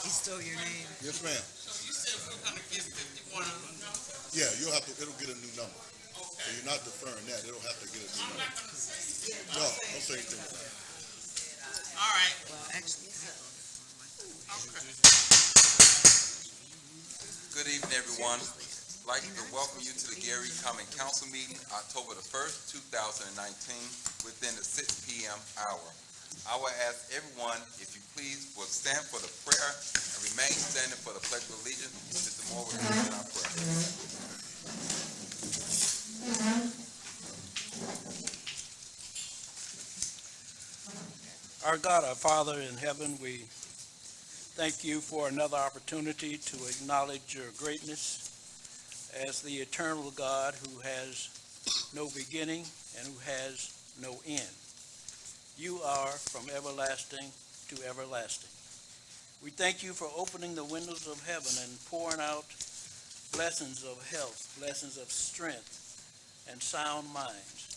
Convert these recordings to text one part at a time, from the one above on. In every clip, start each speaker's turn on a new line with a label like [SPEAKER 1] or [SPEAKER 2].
[SPEAKER 1] He stole your name.
[SPEAKER 2] Yes, ma'am.
[SPEAKER 3] So you said we're gonna get 51 on the number?
[SPEAKER 2] Yeah, it'll get a new number. So you're not deferring that. It'll have to get a new
[SPEAKER 3] I'm
[SPEAKER 2] number.
[SPEAKER 3] not gonna say it.
[SPEAKER 2] No, don't say anything about it.
[SPEAKER 3] All right,
[SPEAKER 1] Well, actually,
[SPEAKER 3] okay.
[SPEAKER 4] Good evening, everyone. I'd like to welcome you to the Gary Common Council meeting, October the 1st, 2019, within the 6 p.m. hour. I will ask everyone, if you please, will stand for the prayer and remain standing for the Pledge of Allegiance. Mr. Moore will begin our prayer.
[SPEAKER 5] Our God, our Father in heaven, we thank you for another opportunity to acknowledge your greatness as the eternal God who has no beginning and who has no end. You are from everlasting to everlasting. We thank you for opening the windows of heaven and pouring out blessings of health, blessings of strength, and sound minds.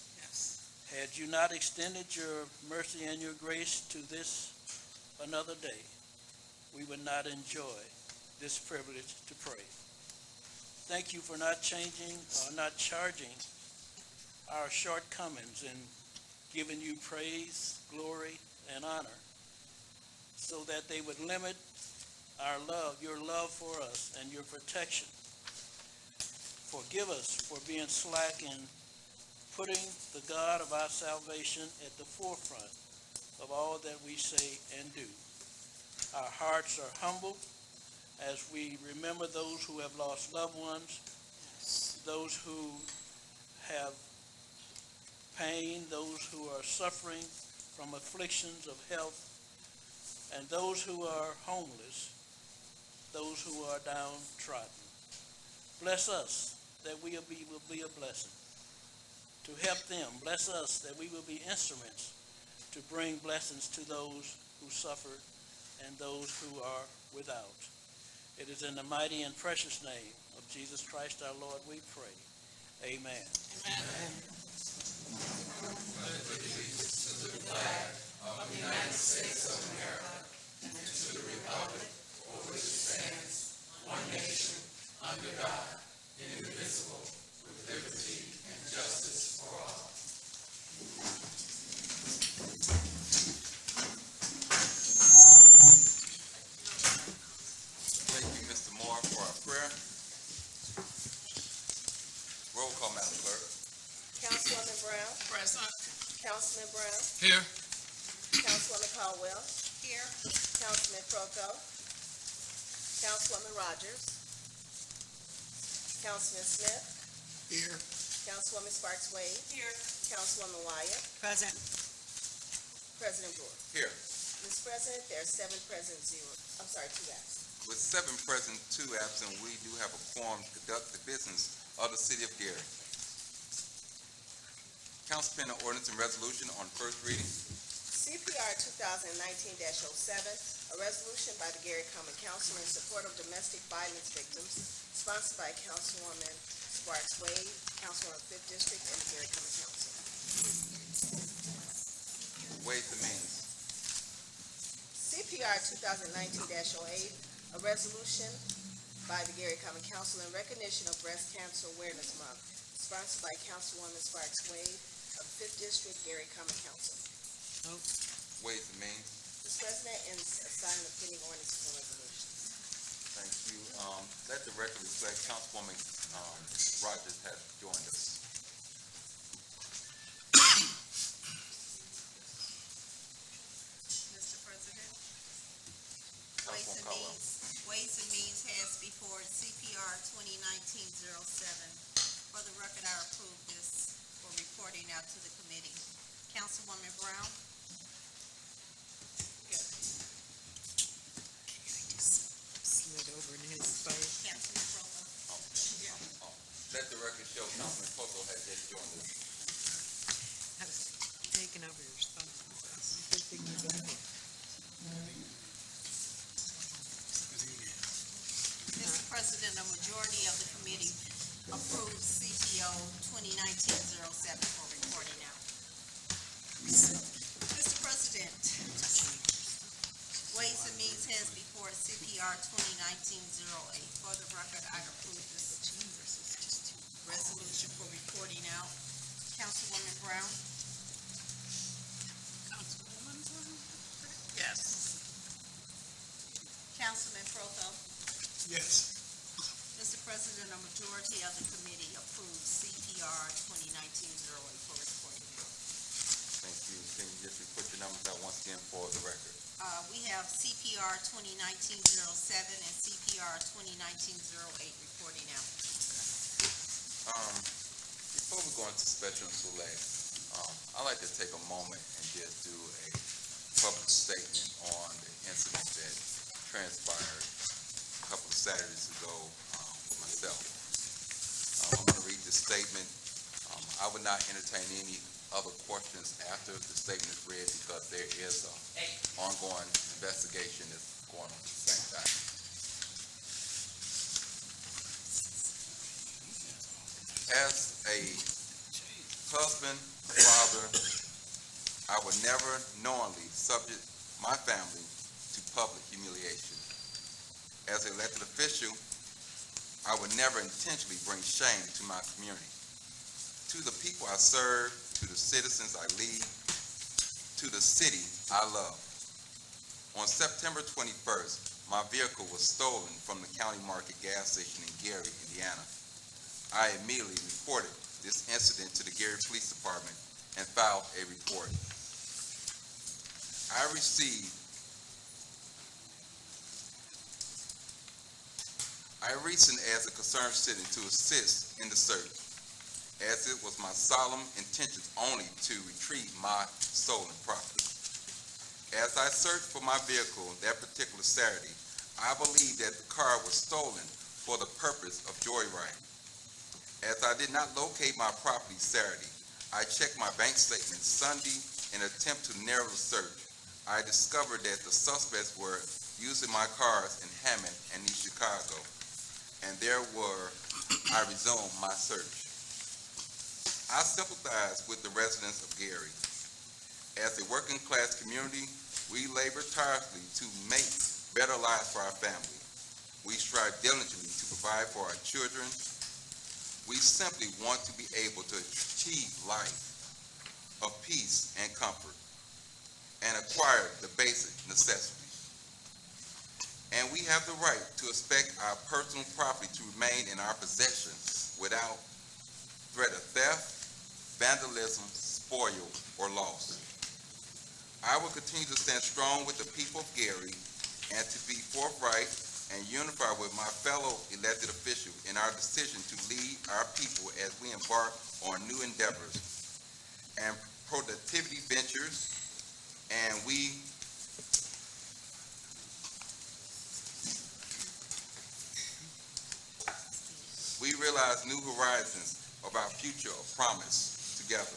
[SPEAKER 5] Had you not extended your mercy and your grace to this another day, we would not enjoy this privilege to pray. Thank you for not changing or not charging our shortcomings in giving you praise, glory, and honor so that they would limit our love, your love for us and your protection. Forgive us for being slack in putting the God of our salvation at the forefront of all that we say and do. Our hearts are humble as we remember those who have lost loved ones, those who have pain, those who are suffering from afflictions of health, and those who are homeless, those who are downtrodden. Bless us that we will be a blessing to help them. Bless us that we will be instruments to bring blessings to those who suffer and those who are without. It is in the mighty and precious name of Jesus Christ our Lord we pray. Amen.
[SPEAKER 4] Thank you, Mr. Moore, for our prayer. Roll call, Madam Clerk.
[SPEAKER 6] Councilwoman Brown,
[SPEAKER 3] Present.
[SPEAKER 6] Councilman Brown,
[SPEAKER 3] Here.
[SPEAKER 6] Councilwoman Caldwell. Here. Councilman Proko. Councilwoman Rogers. Councilman Smith.
[SPEAKER 3] Here.
[SPEAKER 6] Councilwoman Sparks Wade. Here. Councilwoman Wyatt.
[SPEAKER 1] present.
[SPEAKER 6] President Brewer.
[SPEAKER 4] Here.
[SPEAKER 6] Mr. President, there are 7 present, 2 absent.
[SPEAKER 4] With 7 present, 2 absent, we do have a quorum to conduct the business of the city of Gary. Council pending ordinance and resolution on first reading.
[SPEAKER 6] CPR 2019-07, a resolution by the Gary Common Council in support of domestic violence victims, sponsored by Councilwoman Sparks Wade, Councilwoman 5th District, and the Gary Common Council.
[SPEAKER 4] Ways and means.
[SPEAKER 6] CPR 2019-08, a resolution by the Gary Common Council in recognition of Breast Cancer Awareness Month, sponsored by Councilwoman Sparks Wade of the 5th District, Gary Common Council.
[SPEAKER 4] Ways and means.
[SPEAKER 6] Mr. President, and assigning the pending ordinances and resolutions.
[SPEAKER 4] Thank you. Let the record reflect Councilwoman Rogers has joined us.
[SPEAKER 7] Mr. President,
[SPEAKER 4] Councilwoman Caldwell.
[SPEAKER 7] Ways and Means has before CPR 2019-07. For the record, I approve this for reporting out to the committee. Councilwoman Brown?
[SPEAKER 1] Slid over in his space.
[SPEAKER 7] Councilman Proko?
[SPEAKER 4] Let the record show Councilman Poco has just joined us.
[SPEAKER 1] I was taking over your spot. Good thing you got it.
[SPEAKER 7] Mr. President, a majority of the committee approves CPO 2019-07 for reporting out. Mr. President, Ways and Means has before it CPR 2019-08. For the record, I approve this resolution for reporting out. Councilwoman Brown?
[SPEAKER 3] Yes.
[SPEAKER 7] Councilman Protho?
[SPEAKER 3] Yes.
[SPEAKER 7] Mr. President, a majority of the committee approves CPR 2019-08 for reporting out.
[SPEAKER 4] Thank you. Can you just put your numbers out once again for the record?
[SPEAKER 7] We have CPR 2019-07 and CPR 2019-08 reporting out.
[SPEAKER 4] Before we go into special and select, I'd like to take a moment and just do a public statement on the incident that transpired a couple of Saturdays ago with myself. I'm going to read this statement. I would not entertain any other questions after the statement is read because there is an ongoing investigation that's going on at the same time. As a husband, father, I would never knowingly subject my family to public humiliation. As an elected official, I would never intentionally bring shame to my community. To the people I serve, to the citizens I lead, to the city I love. On September 21st, my vehicle was stolen from the County Market gas station in Gary, Indiana. I immediately reported this incident to the Gary Police Department and filed a report. I reasoned as a concerned citizen to assist in the search, as it was my solemn intention only to retrieve my stolen property. As I searched for my vehicle that particular Saturday, I believed that the car was stolen for the purpose of joyriding. As I did not locate my property Saturday, I checked my bank statement Sunday in an attempt to narrow the search. I discovered that the suspects were using my cars in Hammond and East Chicago, and I resumed my search. I sympathize with the residents of Gary. As a working class community, we labor tirelessly to make better lives for our family. We strive diligently to provide for our children. We simply want to be able to achieve life of peace and comfort and acquire the basic necessities. And we have the right to expect our personal property to remain in our possession without threat of theft, vandalism, spoil, or loss. I will continue to stand strong with the people of Gary and to be forthright and unify with my fellow elected officials in our decision to lead our people as we embark on new endeavors and productivity ventures, and we realize new horizons of our future of promise together.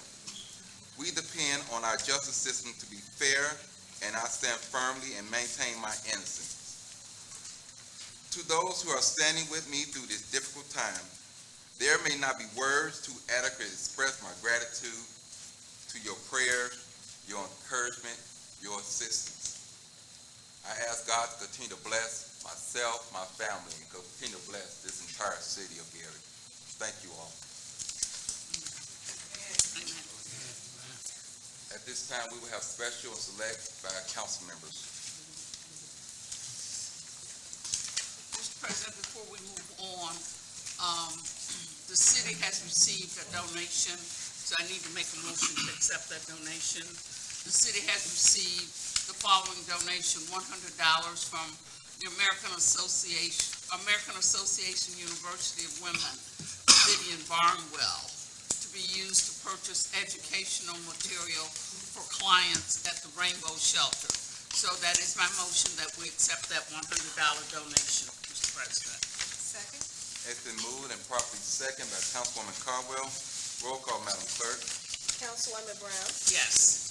[SPEAKER 4] We depend on our justice system to be fair, and I stand firmly and maintain my innocence. To those who are standing with me through this difficult time, there may not be words to adequately express my gratitude to your prayers, your encouragement, your assistance. I ask God to continue to bless myself, my family, and continue to bless this entire city of Gary. Thank you all. At this time, we will have special and select by council members.
[SPEAKER 8] Mr. President, before we move on, the city has received a donation, so I need to make a motion to accept that donation. The city has received the following donation: $100 from the American Association University of Women, Vivian Barnwell, to be used to purchase educational material for clients at the Rainbow Shelter. So that is my motion that we accept that $100 donation, Mr. President.
[SPEAKER 7] Second?
[SPEAKER 4] It's been moved and properly second by Councilwoman Caldwell. Roll call, Madam Clerk.
[SPEAKER 6] Councilwoman Brown?
[SPEAKER 8] Yes.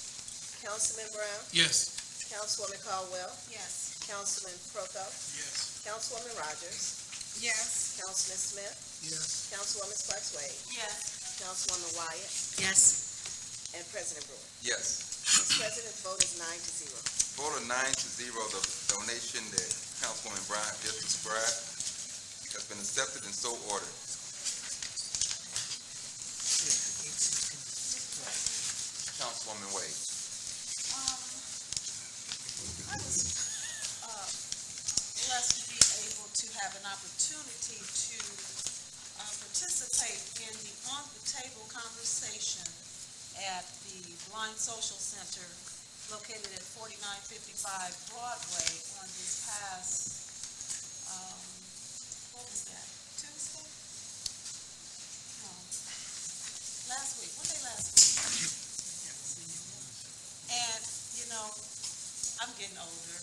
[SPEAKER 6] Councilman Brown?
[SPEAKER 3] Yes.
[SPEAKER 6] Councilwoman Caldwell?
[SPEAKER 7] Yes.
[SPEAKER 6] Councilman Protho?
[SPEAKER 3] Yes.
[SPEAKER 6] Councilwoman Rogers?
[SPEAKER 7] Yes.
[SPEAKER 6] Councilman Smith?
[SPEAKER 3] Yes.
[SPEAKER 6] Councilwoman Sparks Wade?
[SPEAKER 7] Yes.
[SPEAKER 6] Councilwoman Wyatt?
[SPEAKER 8] Yes.
[SPEAKER 6] And President Brewer.
[SPEAKER 4] Yes.
[SPEAKER 6] Mr. President, the vote is 9-0.
[SPEAKER 4] Vote of 9-0, the donation that Councilwoman Bryant just described has been accepted and so ordered. Councilwoman Wade.
[SPEAKER 7] I was blessed to be able to have an opportunity to participate in the on-the-table conversation at the Blind Social Center located at 4955 Broadway on this past, what was that, Tuesday? No, last week, what day last week? And, you know, I'm getting older.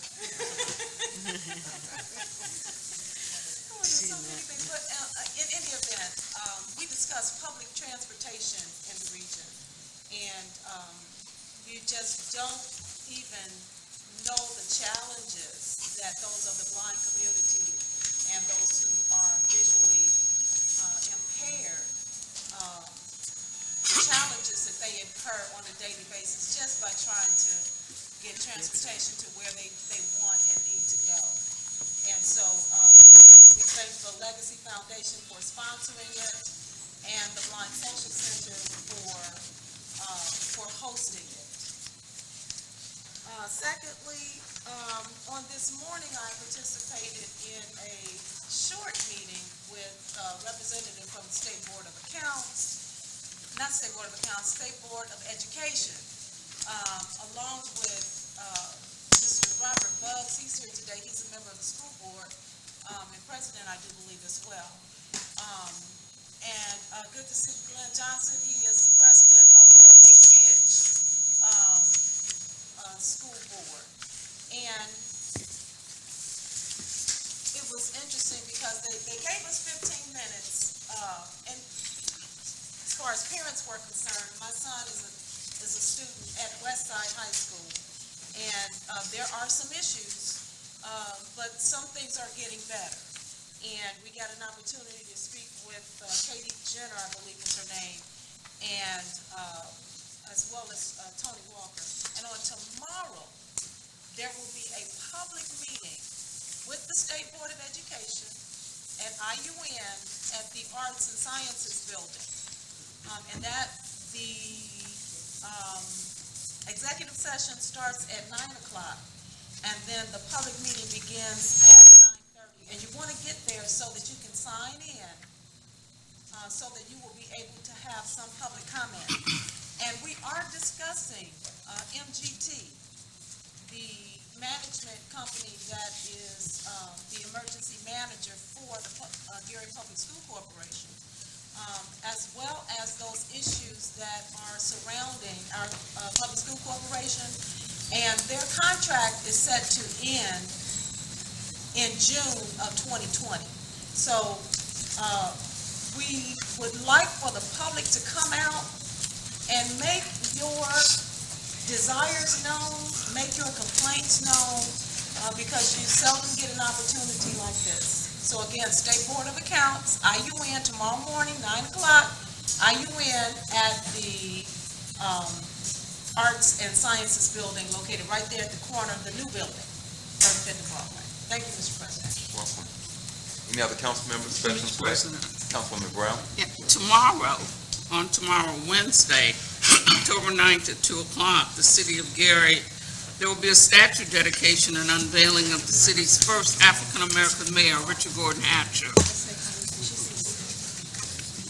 [SPEAKER 7] Oh, there's so many things, but in any event, we discussed public transportation in the region, and you just don't even know the challenges that those of the blind community and those who are visually impaired, the challenges that they incur on a daily basis just by trying to get transportation to where they want and need to go. And so we thank the Legacy Foundation for sponsoring it and the Blind Social Center for hosting it. Secondly, on this morning, I participated in a short meeting with a representative from the State Board of Accounts, not State Board of Accounts, State Board of Education, along with Mr. Robert Buggs. He's here today. He's a member of the school board, and president, I do believe, as well. And good to see Glenn Johnson. He is the president of the Lake Ridge school board. And it was interesting because they gave us 15 minutes, and as far as parents were concerned, my son is a student at Westside High School, and there are some issues, but some things are getting better. And we got an opportunity to speak with Katie Jenner, I believe is her name, and as well as Tony Walker. And on tomorrow, there will be a public meeting with the State Board of Education at IUN at the Arts and Sciences Building. And that the executive session starts at 9 o'clock, and then the public meeting begins at 9:30. And you want to get there so that you can sign in, so that you will be able to have some public comment. And we are discussing MGT, the management company that is the emergency manager for the Gary Public School Corporation, as well as those issues that are surrounding our Public School Corporation. And their contract is set to end in June of 2020. So we would like for the public to come out and make your desires known, make your complaints known, because you seldom get an opportunity like this. So again, State Board of Accounts, IUN, tomorrow morning, 9 o'clock, IUN at the Arts and Sciences Building located right there at the corner of the new building, 35th Broadway. Thank you, Mr. President.
[SPEAKER 4] Welcome. Any other council members, President Sweat? Councilwoman Brown?
[SPEAKER 8] Yeah, tomorrow, Wednesday, October 9th at 2 o'clock, the city of Gary, there will be a statue dedication and unveiling of the city's first African-American mayor, Richard Gordon Hatcher.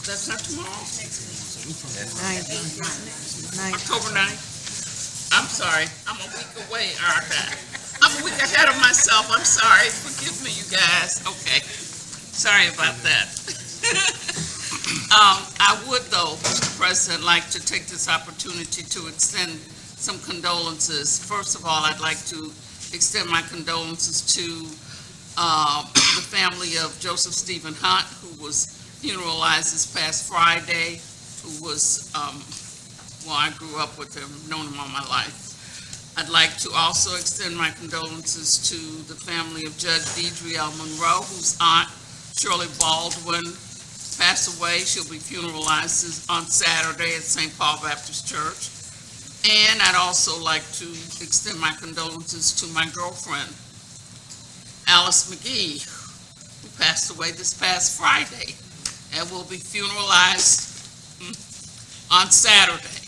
[SPEAKER 8] That's not tomorrow? October 9th? I'm sorry, I'm a week away, aren't I? I'm a week ahead of myself, I'm sorry, forgive me, you guys, okay. Sorry about that. I would, though, Mr. President, like to take this opportunity to extend some condolences. First of all, I'd like to extend my condolences to the family of Joseph Stephen Hunt, who was funeralized this past Friday, who was, well, I grew up with him, known him all my life. I'd like to also extend my condolences to the family of Judge Deidre L. Monroe, whose aunt, Shirley Baldwin, passed away. She'll be funeralized on Saturday at St. Paul Baptist Church. And I'd also like to extend my condolences to my girlfriend, Alice McGee, who passed away this past Friday and will be funeralized on Saturday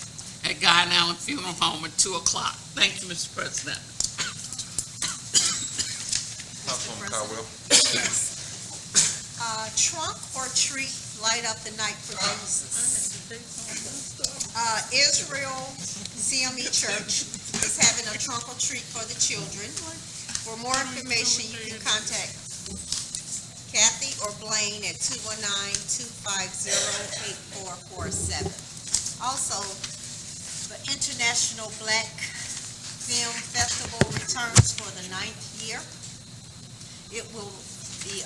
[SPEAKER 8] at Guy and Allen Funeral Home at 2 o'clock. Thank you, Mr. President.
[SPEAKER 4] Councilwoman Caldwell.
[SPEAKER 9] Trunk or treat, light up the night for Jesus. Israel CME Church is having a trunk or treat for the children. For more information, you can contact Kathy or Blaine at 219-250-8447. Also, the International Black Film Festival returns for the 9th year. It will be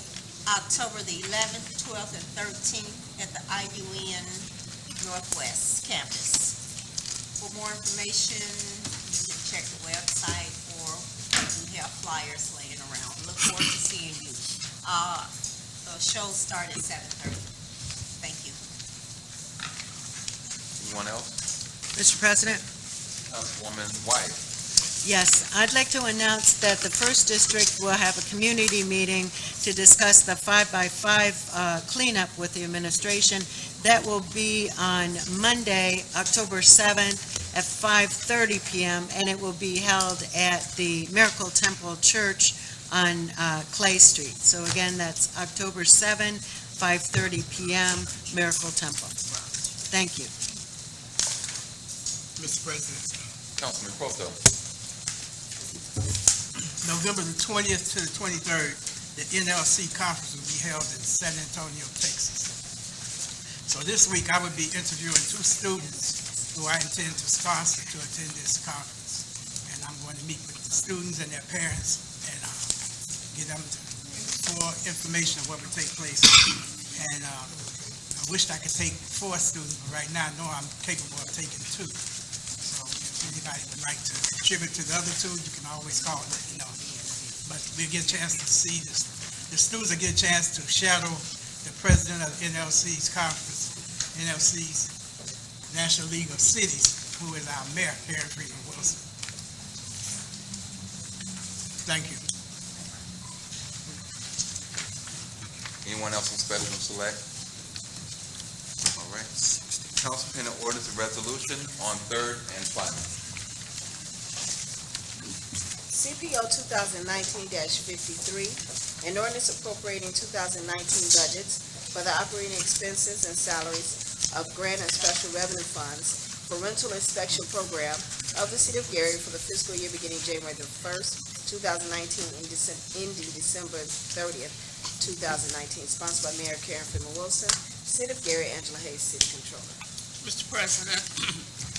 [SPEAKER 9] October the 11th, 12th, and 13th at the IUN Northwest campus. For more information, you can check the website or we have flyers laying around. Look forward to seeing you. The show starts at 7:30. Thank you.
[SPEAKER 4] Anyone else?
[SPEAKER 1] Mr. President?
[SPEAKER 4] Councilwoman Wyatt.
[SPEAKER 1] Yes, I'd like to announce that the First District will have a community meeting to discuss the 5x5 cleanup with the administration. That will be on Monday, October 7th at 5:30 p.m., and it will be held at the Miracle Temple Church on Clay Street. So again, that's October 7th, 5:30 p.m., Miracle Temple. Thank you.
[SPEAKER 3] Mr. President,
[SPEAKER 4] Councilman Proto.
[SPEAKER 3] November the 20th to the 23rd, the NLC conference will be held in San Antonio, Texas. So this week, I will be interviewing 2 students who I intend to sponsor to attend this conference. And I'm going to meet with the students and their parents and get them full information of what will take place. And I wished I could take 4 students, but right now I know I'm capable of taking 2. So if anybody would like to contribute to the other 2, you can always call and let me know. But we'll get a chance to see this. The students will get a chance to shadow the president of the NLC's conference, NLC's National League of Cities, who is our mayor, Harry Freeman Wilson. Thank you.
[SPEAKER 4] Anyone else on special and select? All right. Council pending orders and resolution on third and final.
[SPEAKER 6] CPO 2019-53, an ordinance appropriating 2019 budgets for the operating expenses and salaries of grant and special revenue funds for rental inspection program of the City of Gary for the fiscal year beginning January the 1st, 2019, ending December 30th, 2019, sponsored by Mayor Karen Freeman Wilson, City of Gary, Angela Hayes, City Controller.
[SPEAKER 8] Mr. President,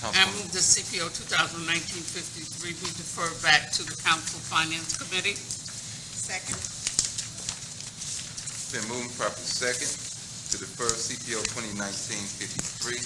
[SPEAKER 8] I
[SPEAKER 4] Councilwoman.
[SPEAKER 8] move the CPO 2019-53 be deferred back to the Council Finance Committee.
[SPEAKER 9] Second.
[SPEAKER 4] Been moved properly second to defer CPO 2019-53.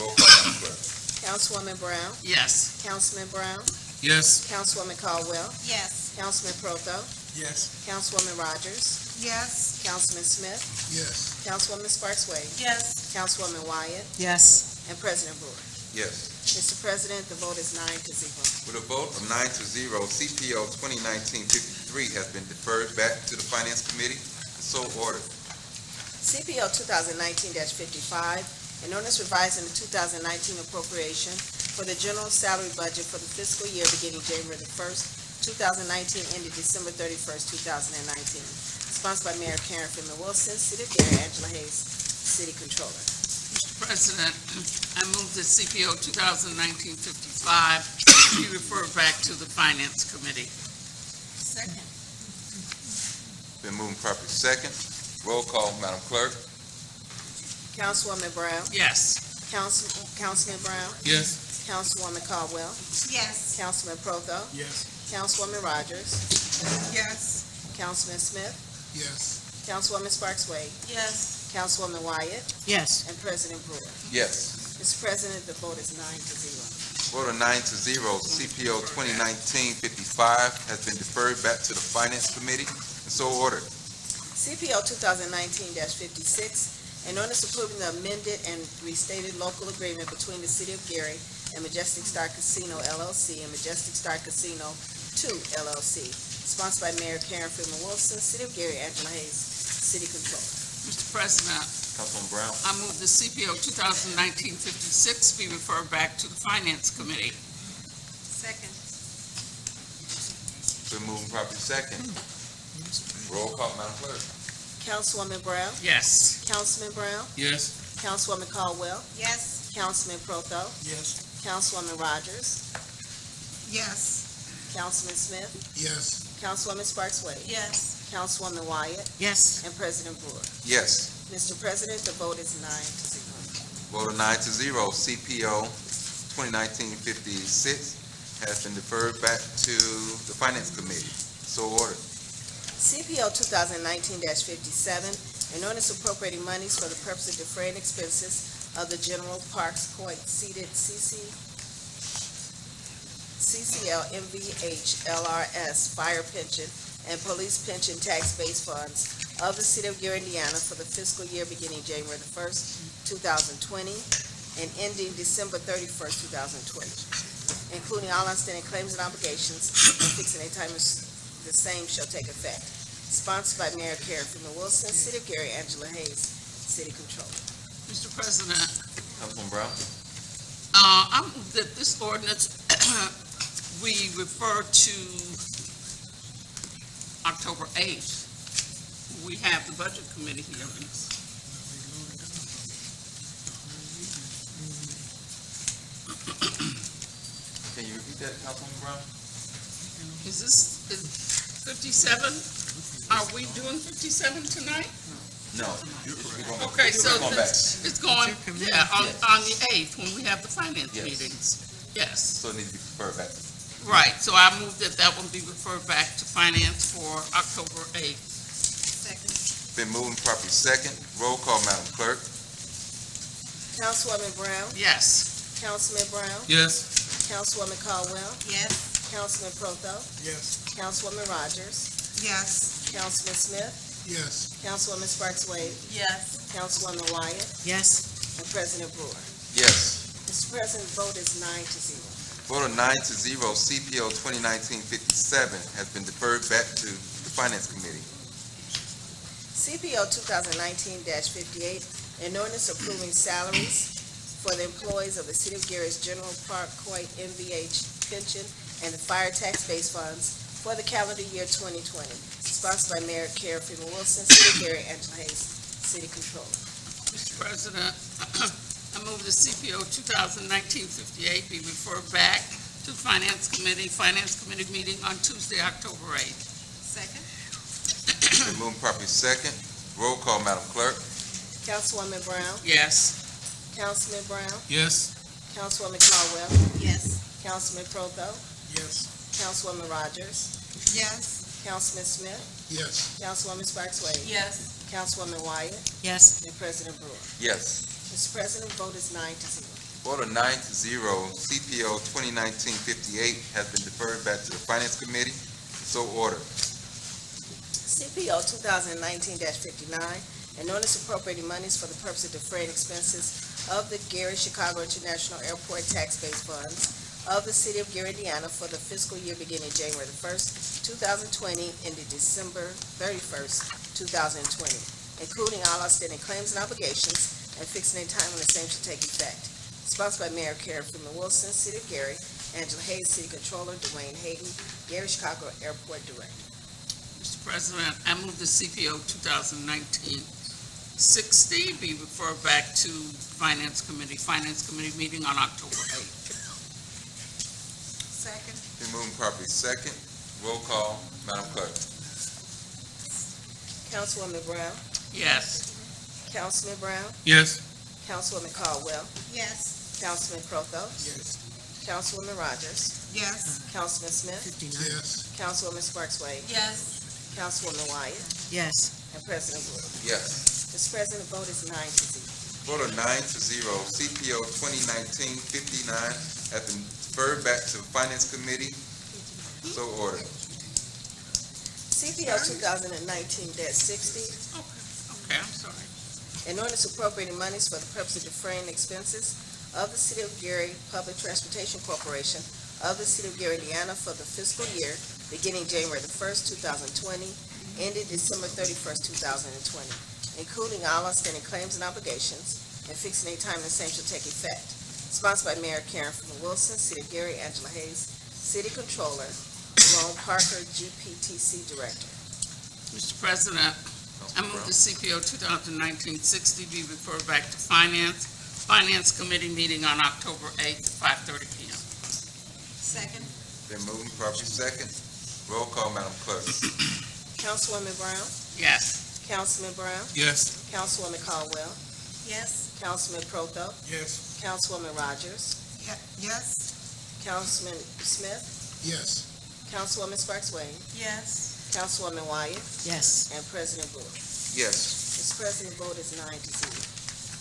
[SPEAKER 4] Roll call, Madam Clerk.
[SPEAKER 6] Councilwoman Brown,
[SPEAKER 8] Yes.
[SPEAKER 6] Councilman Brown,
[SPEAKER 3] Yes.
[SPEAKER 6] Councilwoman Caldwell,
[SPEAKER 9] Yes.
[SPEAKER 6] Councilman Proto,
[SPEAKER 3] Yes.
[SPEAKER 6] Councilwoman Rogers,
[SPEAKER 9] Yes.
[SPEAKER 6] Councilman Smith,
[SPEAKER 3] Yes.
[SPEAKER 6] Councilwoman Sparks Wade,
[SPEAKER 7] Yes.
[SPEAKER 6] Councilwoman Wyatt,
[SPEAKER 1] Yes.
[SPEAKER 6] and President Brewer.
[SPEAKER 4] Yes.
[SPEAKER 6] Mr. President, the vote is 9-0.
[SPEAKER 4] With a vote of 9-0, CPO 2019-53 has been deferred back to the Finance Committee. So ordered.
[SPEAKER 6] CPO 2019-55, an ordinance revising the 2019 appropriation for the general salary budget for the fiscal year beginning January the 1st, 2019, ended December 31st, 2019. Sponsored by Mayor Karen Freeman Wilson, City of Gary, Angela Hayes, City Controller.
[SPEAKER 8] Mr. President, I move that CPO 2019-55 be referred back to the Finance Committee.
[SPEAKER 9] Second.
[SPEAKER 4] Been moved properly second. Roll call, Madam Clerk.
[SPEAKER 6] Councilwoman Brown,
[SPEAKER 8] Yes.
[SPEAKER 6] Councilman Brown,
[SPEAKER 3] Yes.
[SPEAKER 6] Councilwoman Caldwell,
[SPEAKER 9] Yes.
[SPEAKER 6] Councilman Proto,
[SPEAKER 3] Yes.
[SPEAKER 6] Councilwoman Rogers,
[SPEAKER 9] Yes.
[SPEAKER 6] Councilman Smith,
[SPEAKER 3] Yes.
[SPEAKER 6] Councilwoman Sparks Wade,
[SPEAKER 7] Yes.
[SPEAKER 6] Councilwoman Wyatt,
[SPEAKER 1] Yes.
[SPEAKER 6] and President Brewer.
[SPEAKER 4] Yes.
[SPEAKER 6] Mr. President, the vote is 9-0.
[SPEAKER 4] Vote of 9-0, CPO 2019-55 has been deferred back to the Finance Committee. And so ordered.
[SPEAKER 6] CPO 2019-56, an ordinance approving the amended and restated local agreement between the City of Gary and Majestic Star Casino LLC and Majestic Star Casino 2 LLC, sponsored by Mayor Karen Freeman Wilson, City of Gary, Angela Hayes, City Controller.
[SPEAKER 8] Mr. President,
[SPEAKER 4] Councilman Brown.
[SPEAKER 8] I move the CPO 2019-56 be referred back to the Finance Committee.
[SPEAKER 9] Second.
[SPEAKER 4] Been moving properly second. Roll call, Madam Clerk.
[SPEAKER 6] Councilwoman Brown,
[SPEAKER 8] Yes.
[SPEAKER 6] Councilman Brown,
[SPEAKER 3] Yes.
[SPEAKER 6] Councilwoman Caldwell,
[SPEAKER 9] Yes.
[SPEAKER 6] Councilman Proto,
[SPEAKER 3] Yes.
[SPEAKER 6] Councilwoman Rogers,
[SPEAKER 9] Yes.
[SPEAKER 6] Councilman Smith,
[SPEAKER 3] Yes.
[SPEAKER 6] Councilwoman Sparks Wade,
[SPEAKER 7] Yes.
[SPEAKER 6] Councilwoman Wyatt,
[SPEAKER 1] Yes.
[SPEAKER 6] and President Brewer.
[SPEAKER 4] Yes.
[SPEAKER 6] Mr. President, the vote is 9-0.
[SPEAKER 4] Vote of 9-0, CPO 2019-56 has been deferred back to the Finance Committee. So ordered.
[SPEAKER 6] CPO 2019-57, an ordinance appropriating monies for the purpose of defraying expenses of the General Parks Point seated CCL MVH LRS Fire Pension and Police Pension Tax Base Funds of the City of Gary, Indiana for the fiscal year beginning January the 1st, 2020 and ending December 31st, 2020, including all outstanding claims and obligations and fixing a time the same shall take effect. Sponsored by Mayor Karen Freeman Wilson, City of Gary, Angela Hayes, City Controller.
[SPEAKER 8] Mr. President,
[SPEAKER 4] Councilman Brown.
[SPEAKER 8] I move that this ordinance we refer to October 8th. We have the Budget Committee hearings.
[SPEAKER 4] Can you repeat that, Councilman Brown?
[SPEAKER 8] Is 57? Are we doing 57 tonight?
[SPEAKER 4] No.
[SPEAKER 8] Okay, so
[SPEAKER 4] We're going back.
[SPEAKER 8] it's going, yeah, on the 8th, when we have the finance
[SPEAKER 4] Yes.
[SPEAKER 8] meetings. Yes,
[SPEAKER 4] So it needs to be deferred back.
[SPEAKER 8] right, so I move that one be referred back to finance for October 8th.
[SPEAKER 9] Second.
[SPEAKER 4] Been moving properly second. Roll call, Madam Clerk.
[SPEAKER 6] Councilwoman Brown,
[SPEAKER 8] Yes.
[SPEAKER 6] Councilman Brown,
[SPEAKER 3] Yes.
[SPEAKER 6] Councilwoman Caldwell,
[SPEAKER 9] Yes.
[SPEAKER 6] Councilman Proto,
[SPEAKER 3] Yes.
[SPEAKER 6] Councilwoman Rogers,
[SPEAKER 9] Yes.
[SPEAKER 6] Councilman Smith,
[SPEAKER 3] Yes.
[SPEAKER 6] Councilwoman Sparks Wade,
[SPEAKER 7] Yes.
[SPEAKER 6] Councilwoman Wyatt,
[SPEAKER 1] Yes.
[SPEAKER 6] and President Brewer.
[SPEAKER 4] Yes.
[SPEAKER 6] Mr. President, vote is 9-0.
[SPEAKER 4] Vote of 9-0, CPO 2019-57 has been deferred back to the Finance Committee.
[SPEAKER 6] CPO 2019-58, an ordinance approving salaries for the employees of the City of Gary's General Park Point MVH pension and the fire tax base funds for the calendar year 2020, sponsored by Mayor Karen Freeman Wilson, City of Gary, Angela Hayes, City Controller.
[SPEAKER 8] Mr. President, I move the CPO 2019-58 be referred back to the Finance Committee meeting on Tuesday, October 8th.
[SPEAKER 9] Second.
[SPEAKER 4] Been moving properly second. Roll call, Madam Clerk.
[SPEAKER 6] Councilwoman Brown,
[SPEAKER 8] Yes.
[SPEAKER 6] Councilman Brown,
[SPEAKER 3] Yes.
[SPEAKER 6] Councilwoman Caldwell,
[SPEAKER 9] Yes.
[SPEAKER 6] Councilman Proto,
[SPEAKER 3] Yes.
[SPEAKER 6] Councilwoman Rogers,
[SPEAKER 9] Yes.
[SPEAKER 6] Councilman Smith,
[SPEAKER 3] Yes.
[SPEAKER 6] Councilwoman Sparks Wade,
[SPEAKER 7] Yes.
[SPEAKER 6] Councilwoman Wyatt,
[SPEAKER 1] Yes.
[SPEAKER 6] and President Brewer.
[SPEAKER 4] Yes.
[SPEAKER 6] Mr. President, vote is 9-0.
[SPEAKER 4] Vote of 9-0, CPO 2019-58 has been deferred back to the Finance Committee. So ordered.
[SPEAKER 6] CPO 2019-59, an ordinance appropriating monies for the purpose of defraying expenses of the Gary Chicago International Airport Tax Base Funds of the City of Gary, Indiana for the fiscal year beginning January the 1st, 2020, ending December 31st, 2020, including all outstanding claims and obligations and fixing a time when the same shall take effect. Sponsored by Mayor Karen Freeman Wilson, City of Gary, Angela Hayes, City Controller, Dwayne Hayden, Gary Chicago Airport Director.
[SPEAKER 8] Mr. President, I move the CPO 2019-60 be referred back to Finance Committee meeting on October 8th.
[SPEAKER 9] Second.
[SPEAKER 4] Been moving properly second. Roll call, Madam Clerk.
[SPEAKER 6] Councilwoman Brown,
[SPEAKER 8] Yes.
[SPEAKER 6] Councilman Brown,
[SPEAKER 3] Yes.
[SPEAKER 6] Councilwoman Caldwell,
[SPEAKER 9] Yes.
[SPEAKER 6] Councilman Proto,
[SPEAKER 3] Yes.
[SPEAKER 6] Councilwoman Rogers,
[SPEAKER 9] Yes.
[SPEAKER 6] Councilman Smith,
[SPEAKER 3] Yes.
[SPEAKER 6] Councilwoman Sparks Wade,
[SPEAKER 7] Yes.
[SPEAKER 6] Councilwoman Wyatt,
[SPEAKER 1] Yes.
[SPEAKER 6] and President Brewer.
[SPEAKER 4] Yes.
[SPEAKER 6] Mr. President, the vote is 9-0.
[SPEAKER 4] Vote of 9-0, CPO 2019-59 has been deferred back to the Finance Committee. So ordered.
[SPEAKER 6] CPO 2019-60,
[SPEAKER 8] Okay, I'm sorry.
[SPEAKER 6] an ordinance appropriating monies for the purpose of defraying expenses of the City of Gary Public Transportation Corporation of the City of Gary, Indiana for the fiscal year beginning January the 1st, 2020, ending December 31st, 2020, including all outstanding claims and obligations, and fixing a time the same shall take effect. Sponsored by Mayor Karen Freeman Wilson, City of Gary, Angela Hayes, City Controller, Jerome Parker, GPTC Director.
[SPEAKER 8] Mr. President, I move the CPO 2019-60 be referred back to Finance Committee meeting on October 8th at 5:30 p.m.
[SPEAKER 9] Second.
[SPEAKER 4] Been moved and properly second. Roll call, Madam Clerk.
[SPEAKER 6] Councilwoman Brown?
[SPEAKER 8] Yes.
[SPEAKER 6] Councilman Brown?
[SPEAKER 3] Yes.
[SPEAKER 6] Councilwoman Caldwell?
[SPEAKER 9] Yes.
[SPEAKER 6] Councilman Proto?
[SPEAKER 3] Yes.
[SPEAKER 6] Councilwoman Rogers?
[SPEAKER 9] Yes.
[SPEAKER 6] Councilman Smith?
[SPEAKER 3] Yes.
[SPEAKER 6] Councilwoman Sparks Wade?
[SPEAKER 7] Yes.
[SPEAKER 6] Councilwoman Wyatt?
[SPEAKER 1] Yes.
[SPEAKER 6] And President Bowie.
[SPEAKER 4] Yes.
[SPEAKER 6] Mr. President, vote is 9-0.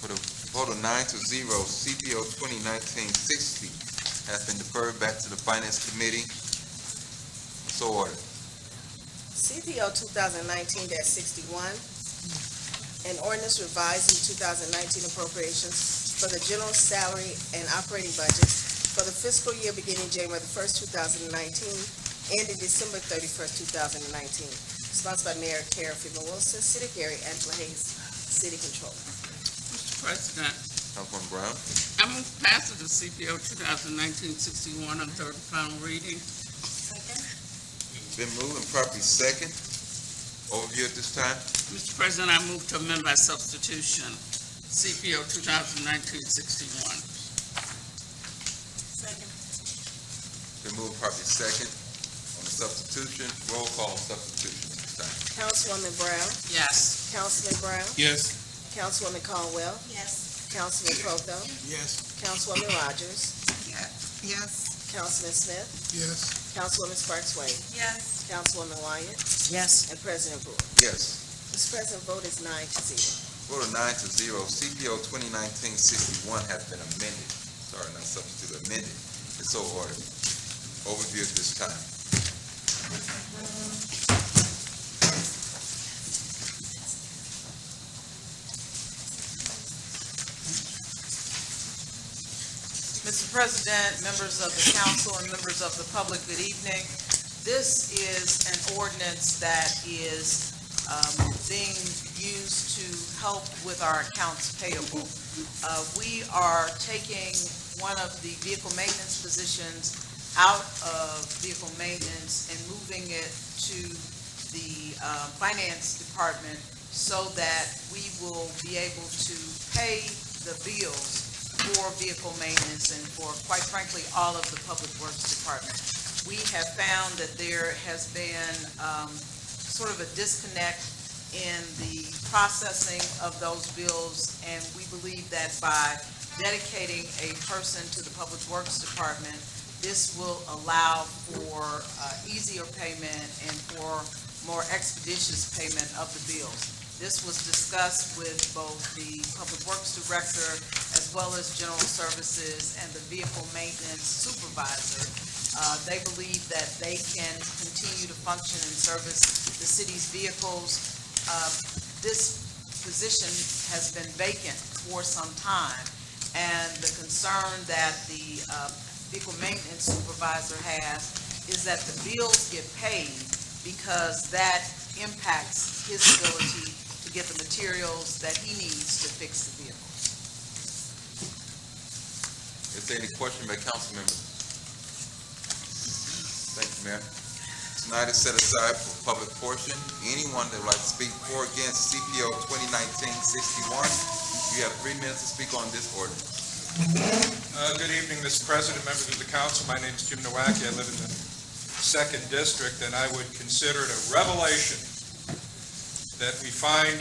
[SPEAKER 4] With a vote of 9-0, CPO 2019-60 has been deferred back to the Finance Committee. So ordered.
[SPEAKER 6] CPO 2019-61, an ordinance revising 2019 appropriations for the general salary and operating budgets for the fiscal year beginning January the 1st, 2019, ending December 31st, 2019. Sponsored by Mayor Karen Freeman Wilson, City of Gary, Angela Hayes, City Controller.
[SPEAKER 8] Mr. President,
[SPEAKER 4] Councilman Brown.
[SPEAKER 8] I move passage of CPO 2019-61 on third and final reading.
[SPEAKER 9] Second.
[SPEAKER 4] Been moved and properly second. Overview at this time.
[SPEAKER 8] Mr. President, I move to amend by substitution CPO 2019-61.
[SPEAKER 9] Second.
[SPEAKER 4] Been moved and properly second. On the substitution, roll call on substitution at this time.
[SPEAKER 6] Councilwoman Brown?
[SPEAKER 8] Yes.
[SPEAKER 6] Councilman Brown?
[SPEAKER 3] Yes.
[SPEAKER 6] Councilwoman Caldwell?
[SPEAKER 9] Yes.
[SPEAKER 6] Councilman Proto?
[SPEAKER 3] Yes.
[SPEAKER 6] Councilwoman Rogers?
[SPEAKER 9] Yes.
[SPEAKER 6] Councilman Smith?
[SPEAKER 3] Yes.
[SPEAKER 6] Councilwoman Sparks Wade?
[SPEAKER 7] Yes.
[SPEAKER 6] Councilwoman Wyatt?
[SPEAKER 1] Yes.
[SPEAKER 6] And President Bowie.
[SPEAKER 4] Yes.
[SPEAKER 6] Mr. President, vote is 9-0.
[SPEAKER 4] Vote of 9-0, CPO 2019-61 has been amended. Sorry, not substituted, amended. It's so ordered. Overview at this time.
[SPEAKER 10] Mr. President, members of the council, and members of the public, good evening. This is an ordinance that is being used to help with our accounts payable. We are taking one of the vehicle maintenance positions out of vehicle maintenance and moving it to the finance department so that we will be able to pay the bills for vehicle maintenance and for, quite frankly, all of the Public Works Department. We have found that there has been sort of a disconnect in the processing of those bills, and we believe that by dedicating a person to the Public Works Department, this will allow for easier payment and for more expeditious payment of the bills. This was discussed with both the Public Works Director as well as General Services and the Vehicle Maintenance Supervisor. They believe that they can continue to function and service the city's vehicles. This position has been vacant for some time, and the concern that the Vehicle Maintenance Supervisor has is that the bills get paid because that impacts his ability to get the materials that he needs to fix the vehicles.
[SPEAKER 4] Is there any question by council members? Thank you, Mayor. Tonight is set aside for public portion. Anyone that would like to speak for or against CPO 2019-61, you have 3 minutes to speak on this ordinance.
[SPEAKER 11] Good evening, Mr. President, members of the council. My name is Jim Nowacki. I live in the 2nd District, and I would consider it a revelation that we find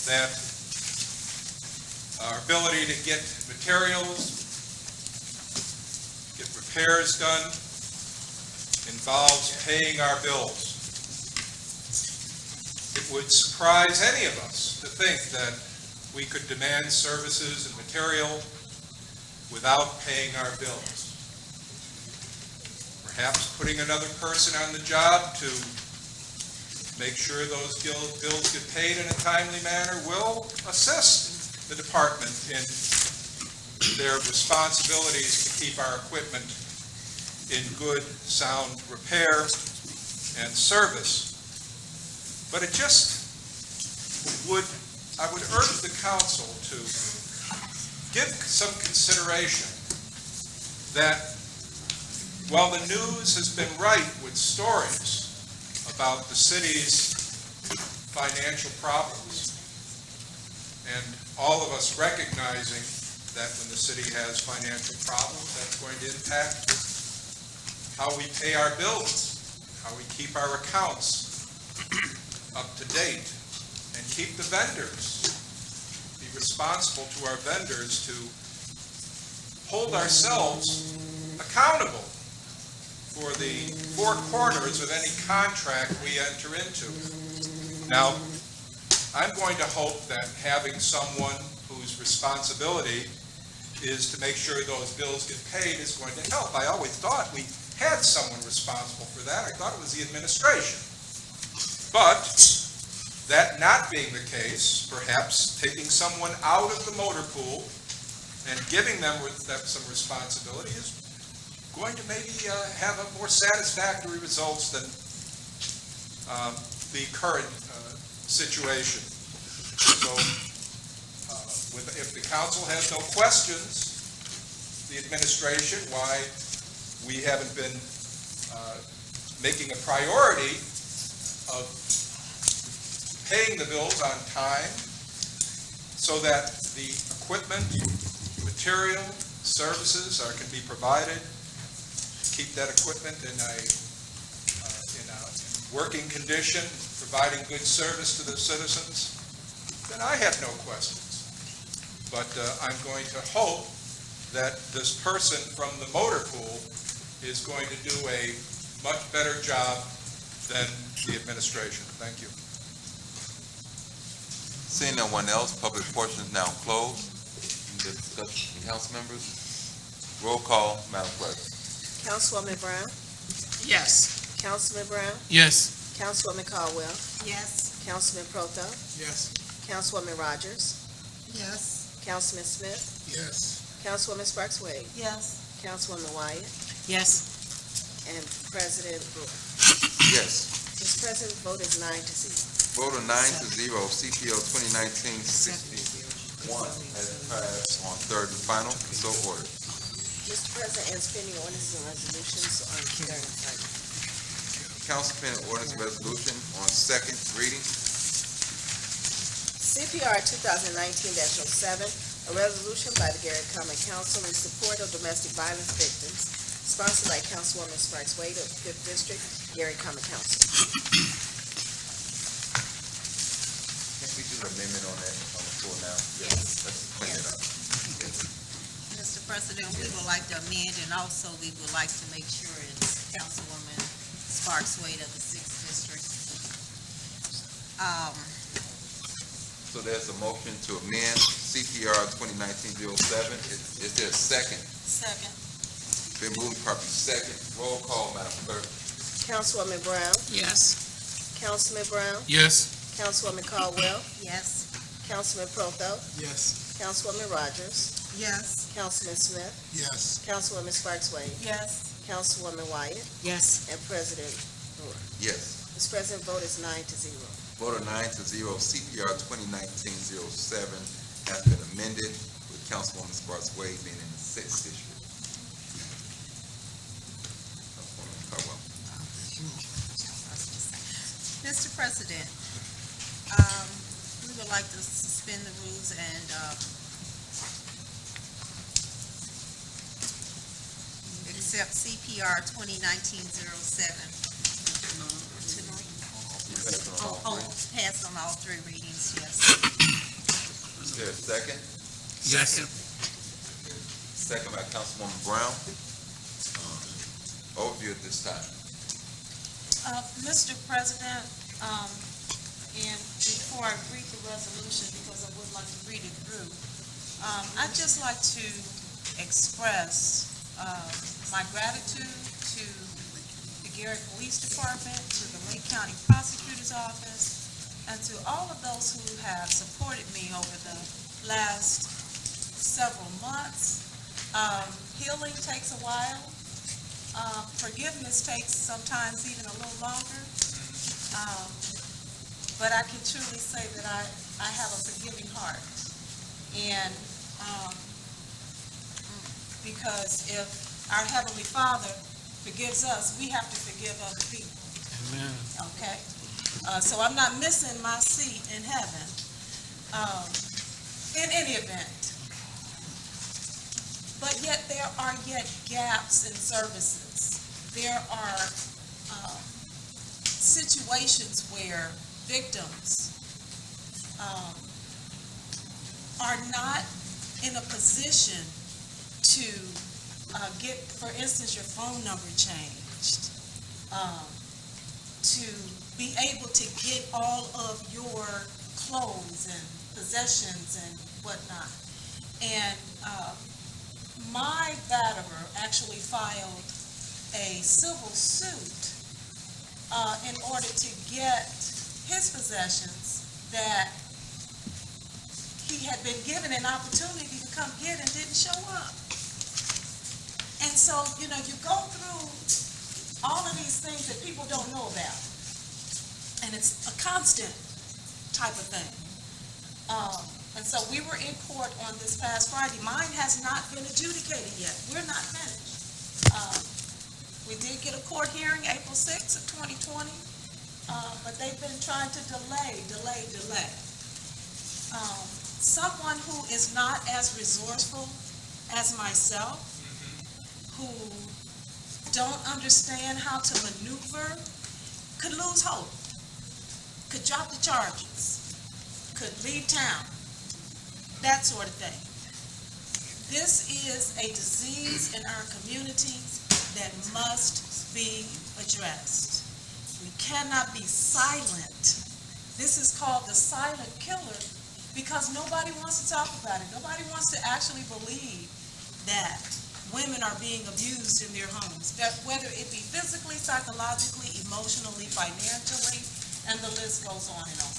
[SPEAKER 11] that our ability to get materials, get repairs done, involves paying our bills. It would surprise any of us to think that we could demand services and material without paying our bills. Perhaps putting another person on the job to make sure those bills get paid in a timely manner will assist the department in their responsibilities to keep our equipment in good, sound repair and service. But it just I would urge the council to give some consideration that while the news has been rife with stories about the city's financial problems, and all of us recognizing that when the city has financial problems, that's going to impact how we pay our bills, how we keep our accounts up to date, and keep the vendors, be responsible to our vendors to hold ourselves accountable for the four corners of any contract we enter into. Now, I'm going to hope that having someone whose responsibility is to make sure those bills get paid is going to help. I always thought we had someone responsible for that. I thought it was the administration. But that not being the case, perhaps taking someone out of the motor pool and giving them some responsibility is going to maybe have a more satisfactory results than the current situation. So if the council has no questions, the administration, why we haven't been making a priority of paying the bills on time so that the equipment, material, services can be provided, keep that equipment in a working condition, providing good service to the citizens, then I have no questions. But I'm going to hope that this person from the motor pool is going to do a much better job than the administration. Thank you.
[SPEAKER 4] Seeing no one else, public portion is now closed. The discussion, council members. Roll call, Madam Clerk.
[SPEAKER 6] Councilwoman Brown?
[SPEAKER 8] Yes.
[SPEAKER 6] Councilman Brown?
[SPEAKER 3] Yes.
[SPEAKER 6] Councilwoman Caldwell?
[SPEAKER 9] Yes.
[SPEAKER 6] Councilman Proto?
[SPEAKER 3] Yes.
[SPEAKER 6] Councilwoman Rogers?
[SPEAKER 9] Yes.
[SPEAKER 6] Councilman Smith?
[SPEAKER 3] Yes.
[SPEAKER 6] Councilwoman Sparks Wade?
[SPEAKER 7] Yes.
[SPEAKER 6] Councilwoman Wyatt?
[SPEAKER 1] Yes.
[SPEAKER 6] And President Brewer.
[SPEAKER 4] Yes.
[SPEAKER 6] Mr. President, the vote is 9-0.
[SPEAKER 4] Vote of 9-0, CPO 2019-61 has passed on third and final, so ordered.
[SPEAKER 6] Mr. President, and spending ordinances and resolutions on third and final.
[SPEAKER 4] Council pending ordinance resolution on second reading.
[SPEAKER 6] CPR 2019-07, a resolution by the Garrett Common Council in support of domestic violence victims, sponsored by Councilwoman Sparks Wade of the 5th District, Garrett Common Council.
[SPEAKER 4] Can we do an amendment on that on the floor now? Yes. Let's clean it up.
[SPEAKER 9] Mr. President, we would like to amend, and also we would like to make sure it's Councilwoman Sparks Wade of the 6th District.
[SPEAKER 4] So there's a motion to amend CPR 2019-07. Is there a second?
[SPEAKER 7] Second.
[SPEAKER 4] Been moved properly second. Roll call, Madam Clerk.
[SPEAKER 6] Councilwoman Brown?
[SPEAKER 8] Yes.
[SPEAKER 6] Councilman Brown?
[SPEAKER 3] Yes.
[SPEAKER 6] Councilwoman Caldwell?
[SPEAKER 9] Yes.
[SPEAKER 6] Councilman Proto?
[SPEAKER 3] Yes.
[SPEAKER 6] Councilwoman Rogers?
[SPEAKER 9] Yes.
[SPEAKER 6] Councilman Smith?
[SPEAKER 3] Yes.
[SPEAKER 6] Councilwoman Sparks Wade?
[SPEAKER 7] Yes.
[SPEAKER 6] Councilwoman Wyatt?
[SPEAKER 1] Yes.
[SPEAKER 6] And President Brewer.
[SPEAKER 4] Yes.
[SPEAKER 6] Mr. President, vote is 9-0.
[SPEAKER 4] Vote of 9-0, CPR 2019-07 has been amended with Councilwoman Sparks Wade being in the 6th District. Councilwoman Caldwell.
[SPEAKER 9] Mr. President, we would like to suspend the rules and accept CPR 2019-07. Pass on all three readings, yes.
[SPEAKER 4] Is there a second?
[SPEAKER 3] Yes.
[SPEAKER 4] Second by Councilwoman Brown. Overview at this time.
[SPEAKER 7] Mr. President, and before I read the resolution, because I would like to read it through, I'd just like to express my gratitude to the Garrett Police Department, to the Lake County Prosecutor's Office, and to all of those who have supported me over the last several months Healing takes a while. Forgiveness takes sometimes even a little longer. But I can truly say that I have a forgiving heart. And because if our Heavenly Father forgives us, we have to forgive other people.
[SPEAKER 5] Amen.
[SPEAKER 7] Okay? So I'm not missing my seat in heaven. In any event. But yet there are gaps in services. There are situations where victims are not in a position to get, for instance, your phone number changed, to be able to get all of your clothes and possessions and whatnot. And my batterer actually filed a civil suit in order to get his possessions that he had been given an opportunity to come get and didn't show up. And so, you know, you go through all of these things that people don't know about. And it's a constant type of thing. And so we were in court on this past Friday. Mine has not been adjudicated yet. We're not finished. We did get a court hearing April 6th of 2020, but they've been trying to delay. Someone who is not as resourceful as myself, who don't understand how to maneuver, could lose hope, could drop the charges, could leave town, that sort of thing. This is a disease in our communities that must be addressed. We cannot be silent. This is called the silent killer because nobody wants to talk about it. Nobody wants to actually believe that women are being abused in their homes, that whether it be physically, psychologically, emotionally, financially, and the list goes on and on.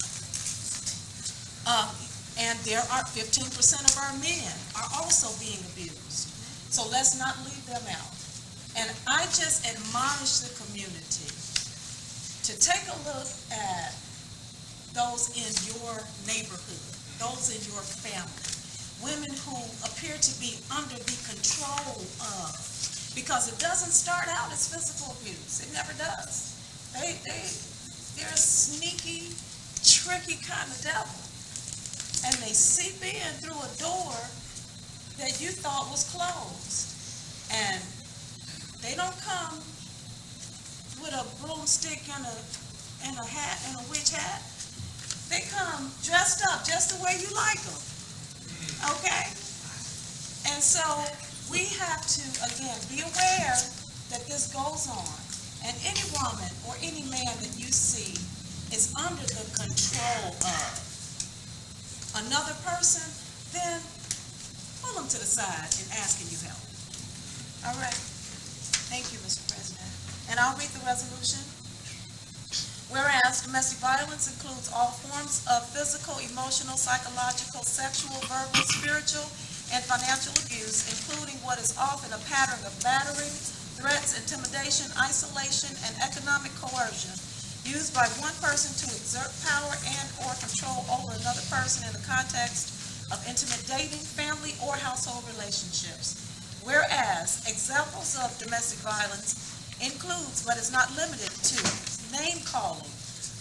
[SPEAKER 7] And there are 15% of our men are also being abused. So let's not leave them out. And I just admonish the community to take a look at those in your neighborhood, those in your family, women who appear to be under the control of, because it doesn't start out as physical abuse. It never does. They're a sneaky, tricky kind of devil. And they seep in through a door that you thought was closed. And they don't come with a broomstick and a hat and a witch hat. They come dressed up just the way you like them. Okay? And so we have to, again, be aware that this goes on. And any woman or any man that you see is under the control of another person, then pull them to the side and ask, can you help? All right. Thank you, Mr. President. And I'll read the resolution. Whereas domestic violence includes all forms of physical, emotional, psychological, sexual, verbal, spiritual, and financial abuse, including what is often a pattern of battering, threats, intimidation, isolation, and economic coercion used by one person to exert power and or control over another person in the context of intimate dating, family, or household relationships. Whereas examples of domestic violence includes, but is not limited to, name-calling,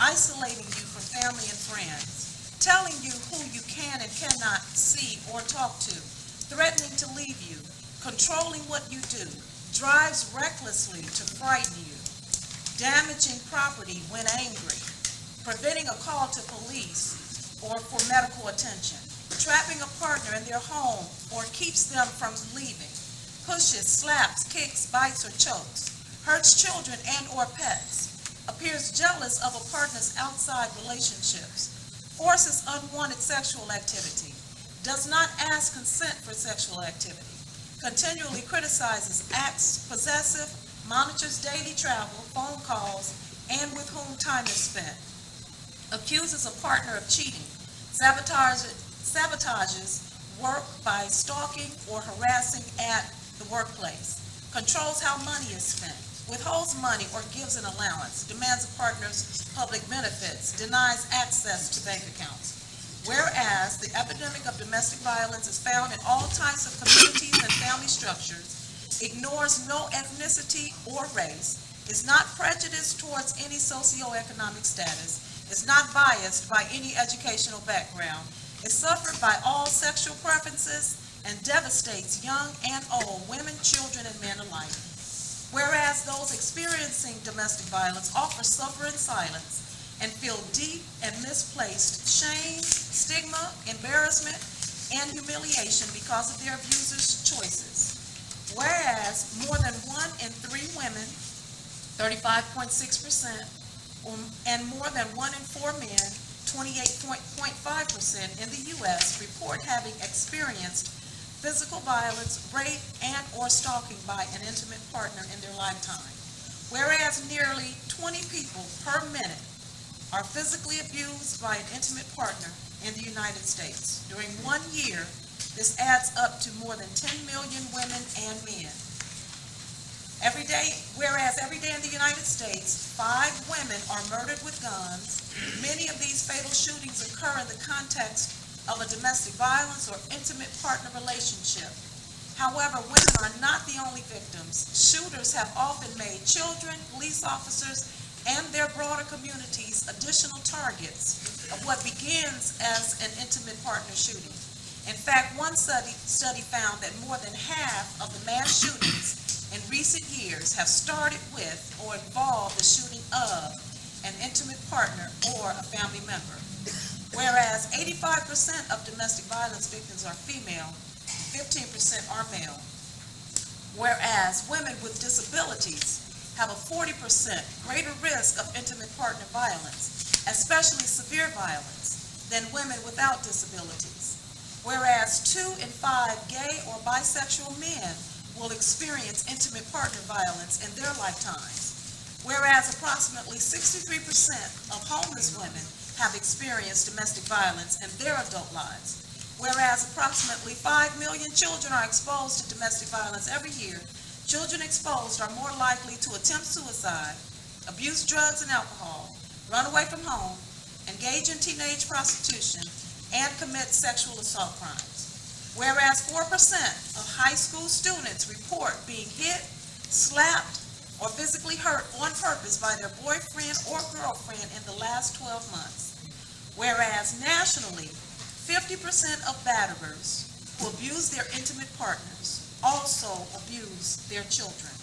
[SPEAKER 7] isolating you from family and friends, telling you who you can and cannot see or talk to, threatening to leave you, controlling what you do, drives recklessly to frighten you, damaging property when angry, preventing a call to police or for medical attention, trapping a partner in their home or keeps them from leaving, pushes, slaps, kicks, bites, or chokes, hurts children and or pets, appears jealous of a partner's outside relationships, forces unwanted sexual activity, does not ask consent for sexual activity, continually criticizes, acts possessive, monitors daily travel, phone calls, and with whom time is spent, accuses a partner of cheating, sabotages work by stalking or harassing at the workplace, controls how money is spent, withholds money or gives an allowance, demands a partner's public benefits, denies access to bank accounts. Whereas the epidemic of domestic violence is found in all types of communities and family structures, ignores no ethnicity or race, is not prejudiced towards any socioeconomic status, is not biased by any educational background, is suffered by all sexual preferences, and devastates young and old, women, children, and men alike. Whereas those experiencing domestic violence often suffer in silence and feel deep and misplaced shame, stigma, embarrassment, and humiliation because of their abuser's choices. Whereas more than 1 in 3 women, 35.6%, and more than 1 in 4 men, 28.5% in the U.S. report having experienced physical violence, rape, and or stalking by an intimate partner in their lifetime. Whereas nearly 20 people per minute are physically abused by an intimate partner in the United States. During 1 year, this adds up to more than 10 million women and men. Whereas every day in the United States, 5 women are murdered with guns. Many of these fatal shootings occur in the context of a domestic violence or intimate partner relationship. However, women are not the only victims. Shooters have often made children, police officers, and their broader communities additional targets of what begins as an intimate partner shooting. In fact, one study found that more than half of the mass shootings in recent years have started with or involved the shooting of an intimate partner or a family member. Whereas 85% of domestic violence victims are female, 15% are male. Whereas women with disabilities have a 40% greater risk of intimate partner violence, especially severe violence, than women without disabilities. Whereas 2 in 5 gay or bisexual men will experience intimate partner violence in their lifetimes. Whereas approximately 63% of homeless women have experienced domestic violence in their adult lives. Whereas approximately 5 million children are exposed to domestic violence every year, children exposed are more likely to attempt suicide, abuse drugs and alcohol, run away from home, engage in teenage prostitution, and commit sexual assault crimes. Whereas 4% of high school students report being hit, slapped, or physically hurt on purpose by their boyfriend or girlfriend in the last 12 months. Whereas nationally, 50% of batterers who abuse their intimate partners also abuse their children.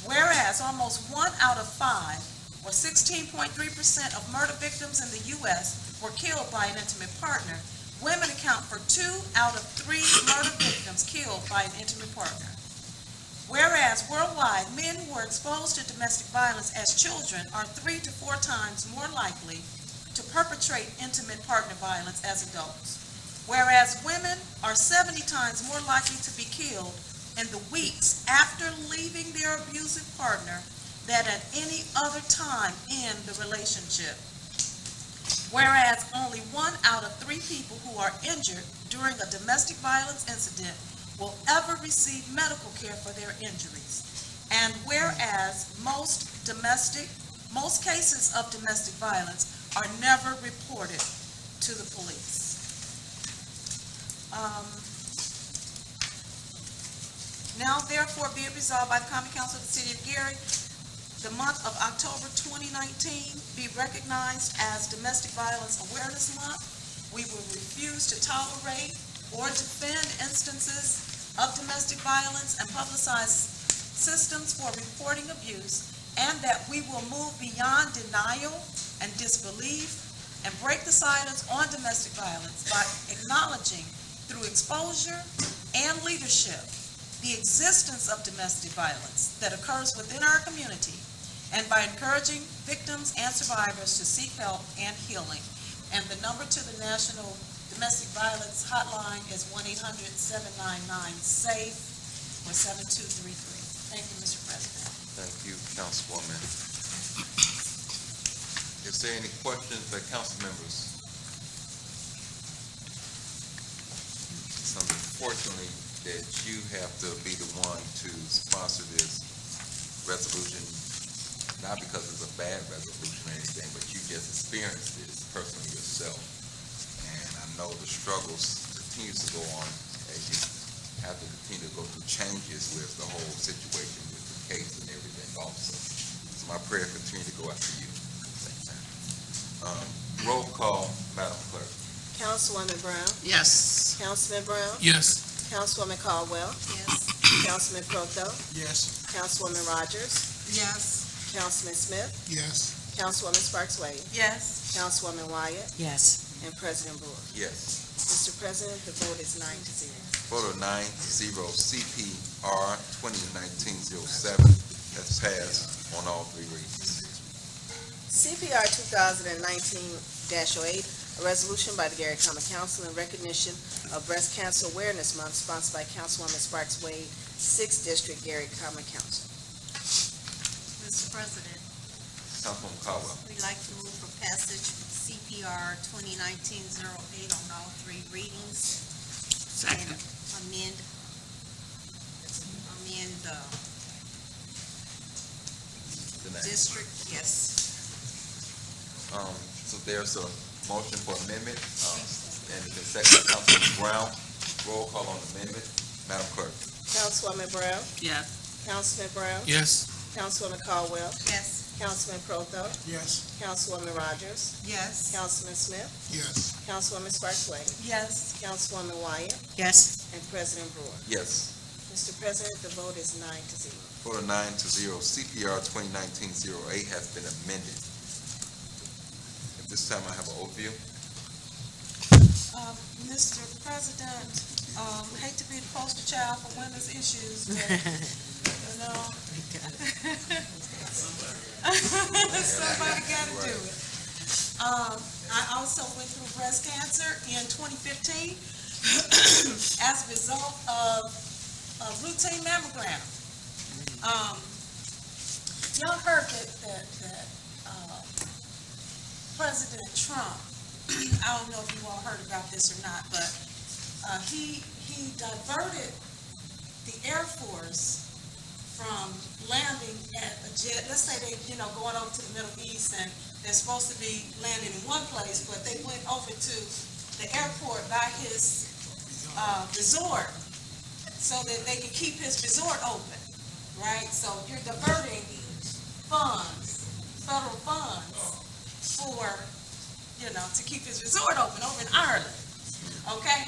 [SPEAKER 7] Whereas almost 1 out of 5, or 16.3% of murder victims in the U.S. were killed by an intimate partner, women account for 2 out of 3 murder victims killed by an intimate partner. Whereas worldwide, men who are exposed to domestic violence as children are 3 to 4 times more likely to perpetrate intimate partner violence as adults. Whereas women are 70 times more likely to be killed in the weeks after leaving their abusive partner than at any other time in the relationship. Whereas only 1 out of 3 people who are injured during a domestic violence incident will ever receive medical care for their injuries. And whereas most cases of domestic violence are never reported to the police. Now therefore be it resolved by the Common Council of the City of Gary, the month of October 2019 be recognized as Domestic Violence Awareness Month. We will refuse to tolerate or defend instances of domestic violence and publicize systems for reporting abuse, and that we will move beyond denial and disbelief and break the silence on domestic violence by acknowledging through exposure and leadership the existence of domestic violence that occurs within our community, and by encouraging victims and survivors to seek help and healing. And the number to the National Domestic Violence Hotline is 1-800-799-SAFE or 7233. Thank you, Mr. President.
[SPEAKER 4] Thank you, Councilwoman. Is there any questions by council members? Some unfortunately, that you have to be the one to sponsor this resolution, not because it's a bad resolution or anything, but you just experienced this personally yourself. And I know the struggles continues to go on as you have to continue to go through changes with the whole situation with the case and everything also. So my prayer continue to go after you. Roll call, Madam Clerk.
[SPEAKER 6] Councilwoman Brown?
[SPEAKER 8] Yes.
[SPEAKER 6] Councilman Brown?
[SPEAKER 3] Yes.
[SPEAKER 6] Councilwoman Caldwell?
[SPEAKER 9] Yes.
[SPEAKER 6] Councilman Proto?
[SPEAKER 3] Yes.
[SPEAKER 6] Councilwoman Rogers?
[SPEAKER 7] Yes.
[SPEAKER 6] Councilman Smith?
[SPEAKER 3] Yes.
[SPEAKER 6] Councilwoman Sparks Wade?
[SPEAKER 7] Yes.
[SPEAKER 6] Councilwoman Wyatt?
[SPEAKER 1] Yes.
[SPEAKER 6] And President Brewer.
[SPEAKER 4] Yes.
[SPEAKER 6] Mr. President, the vote is 9-0.
[SPEAKER 4] Vote of 9-0, CPR 2019-07 has passed on all three readings.
[SPEAKER 6] CPR 2019-08, a resolution by the Gary Common Council in recognition of Breast Cancer Awareness Month, sponsored by Councilwoman Sparks Wade, 6th District, Gary Common Council.
[SPEAKER 9] Mr. President,
[SPEAKER 4] Councilwoman Caldwell.
[SPEAKER 9] we'd like to move for passage CPR 2019-08 on all three readings.
[SPEAKER 8] Second.
[SPEAKER 9] And amend
[SPEAKER 4] The name.
[SPEAKER 9] district, yes.
[SPEAKER 4] So there's a motion for amendment, and it's been seconded by Councilwoman Brown. Roll call on amendment. Madam Clerk.
[SPEAKER 6] Councilwoman Brown?
[SPEAKER 8] Yes.
[SPEAKER 6] Councilman Brown?
[SPEAKER 3] Yes.
[SPEAKER 6] Councilwoman Caldwell?
[SPEAKER 9] Yes.
[SPEAKER 6] Councilman Proto?
[SPEAKER 3] Yes.
[SPEAKER 6] Councilwoman Rogers?
[SPEAKER 7] Yes.
[SPEAKER 6] Councilman Smith?
[SPEAKER 3] Yes.
[SPEAKER 6] Councilwoman Sparks Wade?
[SPEAKER 7] Yes.
[SPEAKER 6] Councilwoman Wyatt?
[SPEAKER 1] Yes.
[SPEAKER 6] And President Brewer.
[SPEAKER 4] Yes.
[SPEAKER 6] Mr. President, the vote is 9-0.
[SPEAKER 4] Vote of 9-0, CPR 2019-08 has been amended. At this time, I have an overview.
[SPEAKER 7] Mr. President, hate to be the poster child for women's issues, but, you know. Somebody gotta do it. I also went through breast cancer in 2015 as a result of a routine mammogram. Y'all heard that President Trump, I don't know if you all heard about this or not, but he diverted the Air Force from landing at a jet. Let's say they, going over to the Middle East and they're supposed to be landing in one place, but they went over to the airport by his resort so that they can keep his resort open, right? So you're diverting funds, federal funds, for, to keep his resort open over in Ireland, okay?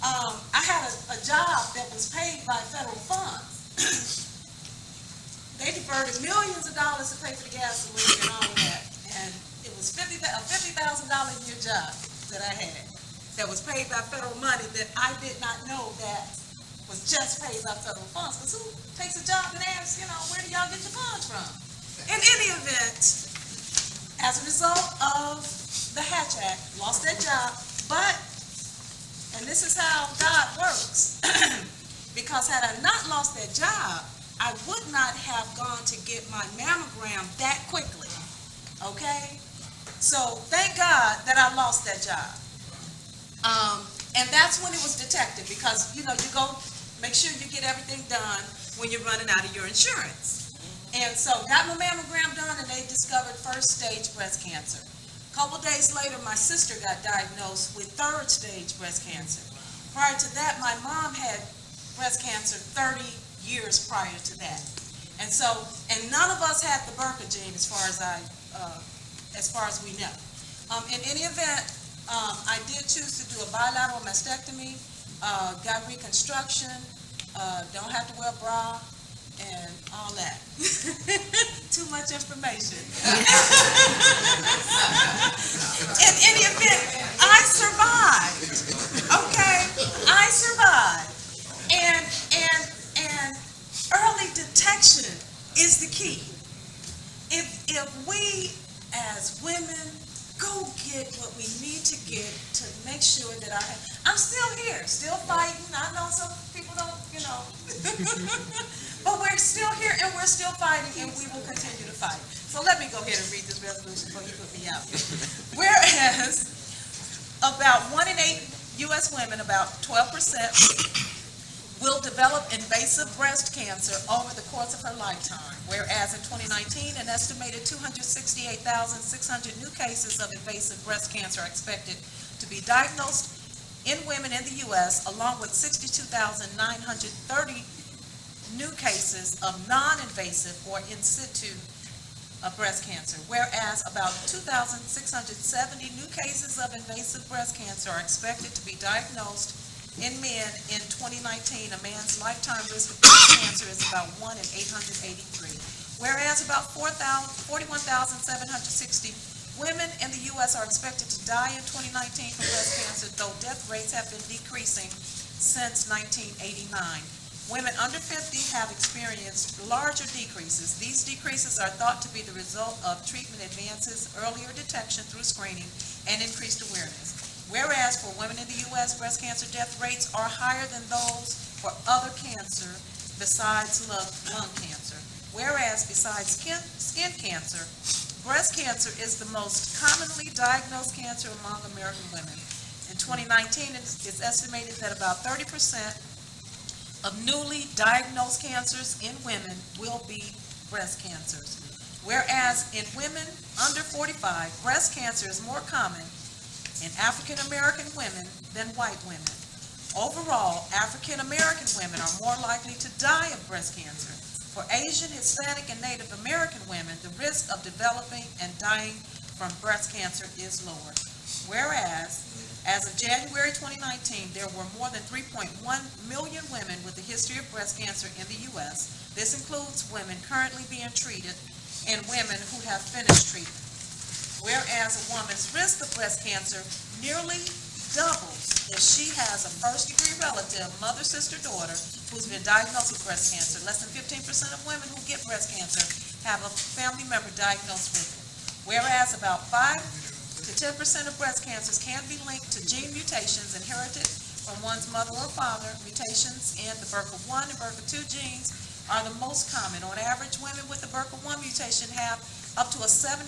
[SPEAKER 7] I had a job that was paid by federal funds. They diverted millions of dollars to pay for the gasoline and all of that, and it was a $50,000 a year job that I had that was paid by federal money that I did not know that was just paid by federal funds. Because who takes a job and asks, where do y'all get your funds from? In any event, as a result of the Hatch Act, lost that job, but, and this is how God works, because had I not lost that job, I would not have gone to get my mammogram that quickly, okay? So thank God that I lost that job. And that's when it was detected, because, you go make sure you get everything done when you're running out of your insurance. And so got my mammogram done, and they discovered first-stage breast cancer. A couple days later, my sister got diagnosed with third-stage breast cancer. Prior to that, my mom had breast cancer 30 years prior to that. And so, and none of us had the BRCA gene as far as we know. In any event, I did choose to do a bilateral mastectomy, got reconstruction, don't have to wear a bra, and all that. Too much information. In any event, I survived. Okay, I survived. And early detection is the key. If we as women go get what we need to get to make sure that I'm still here, still fighting. I know some people don't, but we're still here and we're still fighting, and we will continue to fight. So let me go ahead and read this resolution before you put me out. Whereas about 1 in 8 U.S. women, about 12%, will develop invasive breast cancer over the course of her lifetime, whereas in 2019, an estimated 268,600 new cases of invasive breast cancer are expected to be diagnosed in women in the U.S., along with 62,930 new cases of non-invasive or in situ breast cancer, whereas about 2,670 new cases of invasive breast cancer are expected to be diagnosed in men in 2019. A man's lifetime risk of breast cancer is about 1 in 883, whereas about 41,760 women in the U.S. are expected to die in 2019 from breast cancer, though death rates have been decreasing since 1989. Women under 50 have experienced larger decreases. These decreases are thought to be the result of treatment advances, earlier detection through screening, and increased awareness. Whereas for women in the U.S., breast cancer death rates are higher than those for other cancer besides lung cancer. Whereas besides skin cancer, breast cancer is the most commonly diagnosed cancer among American women. In 2019, it's estimated that about 30% of newly diagnosed cancers in women will be breast cancers. Whereas in women under 45, breast cancer is more common in African American women than white women. Overall, African American women are more likely to die of breast cancer. For Asian, Hispanic, and Native American women, the risk of developing and dying from breast cancer is lower. Whereas, as of January 2019, there were more than 3.1 million women with a history of breast cancer in the U.S. This includes women currently being treated and women who have finished treatment. Whereas a woman's risk of breast cancer nearly doubles if she has a first-degree relative, mother, sister, daughter, who's been diagnosed with breast cancer. Less than 15% of women who get breast cancer have a family member diagnosed with it. Whereas about 5 to 10% of breast cancers can be linked to gene mutations inherited from one's mother or father. Mutations in the BRCA1 and BRCA2 genes are the most common. On average, women with the BRCA1 mutation have up to a 72%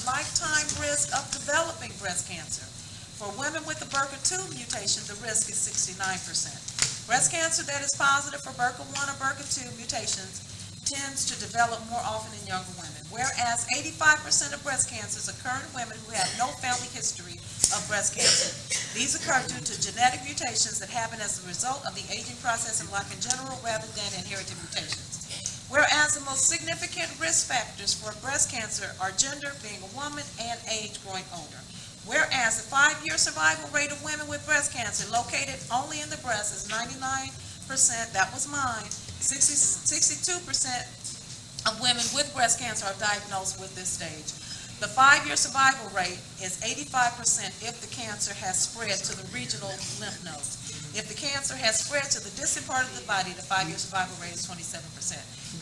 [SPEAKER 7] lifetime risk of developing breast cancer. For women with the BRCA2 mutation, the risk is 69%. Breast cancer that is positive for BRCA1 or BRCA2 mutations tends to develop more often in younger women, whereas 85% of breast cancers occur in women who have no family history of breast cancer. These occur due to genetic mutations that happen as a result of the aging process in life in general rather than inherited mutations. Whereas the most significant risk factors for breast cancer are gender, being a woman, and age, growing older. Whereas the 5-year survival rate of women with breast cancer located only in the breast is 99%, that was mine. 62% of women with breast cancer are diagnosed with this stage. The 5-year survival rate is 85% if the cancer has spread to the regional lymph nodes. If the cancer has spread to the distant part of the body, the 5-year survival rate is 27%.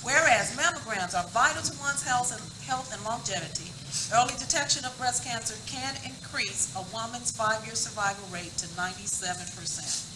[SPEAKER 7] Whereas mammograms are vital to one's health and longevity, early detection of breast cancer can increase a woman's 5-year survival rate to 97%.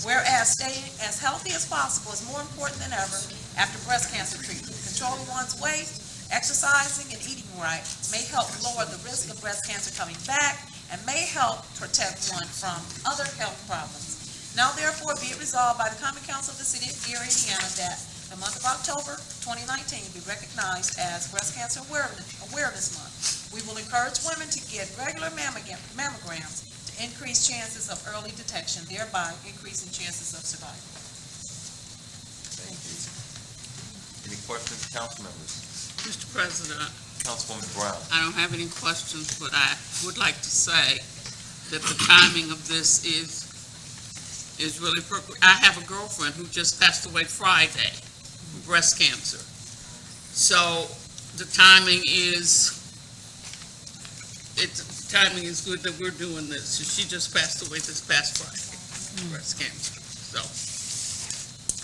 [SPEAKER 7] Whereas staying as healthy as possible is more important than ever after breast cancer treatment. Controlling one's weight, exercising, and eating right may help lower the risk of breast cancer coming back and may help protect one from other health problems. Now therefore be it resolved by the Common Council of the City of Gary, Indiana, that the month of October 2019 be recognized as Breast Cancer Awareness Month. We will encourage women to get regular mammograms to increase chances of early detection, thereby increasing chances of survival.
[SPEAKER 4] Thank you. Any questions, council members?
[SPEAKER 8] Mr. President,
[SPEAKER 4] Councilwoman Brown.
[SPEAKER 8] I don't have any questions, but I would like to say that the timing of this is really appropriate. I have a girlfriend who just passed away Friday from breast cancer. So the timing is good that we're doing this. She just passed away this past Friday from breast cancer. So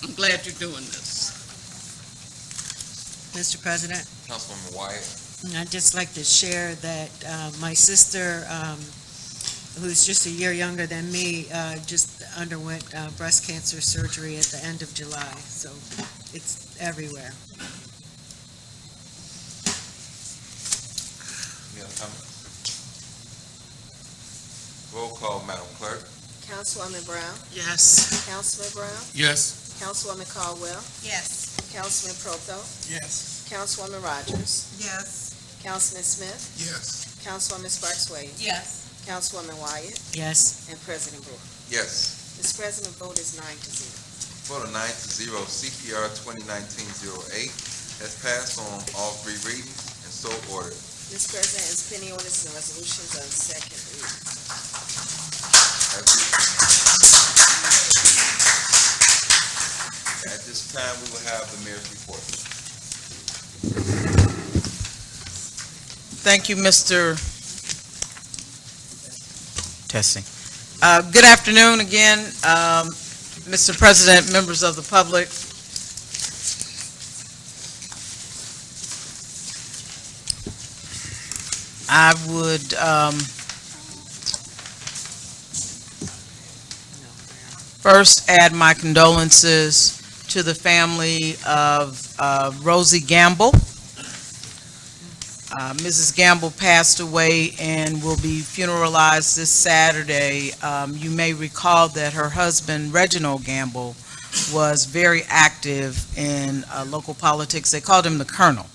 [SPEAKER 8] I'm glad you're doing this.
[SPEAKER 1] Mr. President,
[SPEAKER 4] Councilwoman Wyatt.
[SPEAKER 1] I'd just like to share that my sister, who's just a year younger than me, just underwent breast cancer surgery at the end of July, so it's everywhere.
[SPEAKER 4] Any other comments? Roll call, Madam Clerk.
[SPEAKER 6] Councilwoman Brown,
[SPEAKER 1] Yes.
[SPEAKER 6] Councilman Brown,
[SPEAKER 11] Yes.
[SPEAKER 6] Councilwoman Caldwell,
[SPEAKER 9] Yes.
[SPEAKER 6] Councilman Proto,
[SPEAKER 3] Yes.
[SPEAKER 6] Councilwoman Rogers,
[SPEAKER 9] Yes.
[SPEAKER 6] Councilman Smith,
[SPEAKER 11] Yes.
[SPEAKER 6] Councilwoman Sparks Wade,
[SPEAKER 7] Yes.
[SPEAKER 6] Councilwoman Wyatt,
[SPEAKER 1] Yes.
[SPEAKER 6] and President Brewer.
[SPEAKER 4] Yes.
[SPEAKER 6] Mr. President, vote is 9-0.
[SPEAKER 4] Vote of 9-0, CPR 2019-08 has passed on all three readings and so ordered.
[SPEAKER 6] Mr. President, is pending orders and resolutions on second reading.
[SPEAKER 4] At this time, we will have the mayor's report.
[SPEAKER 10] Thank you, Mr. Testing. Good afternoon again, Mr. President, members of the public. I would first add my condolences to the family of Rosie Gamble. Mrs. Gamble passed away and will be funeralized this Saturday. You may recall that her husband, Reginald Gamble, was very active in local politics. They called him the Colonel.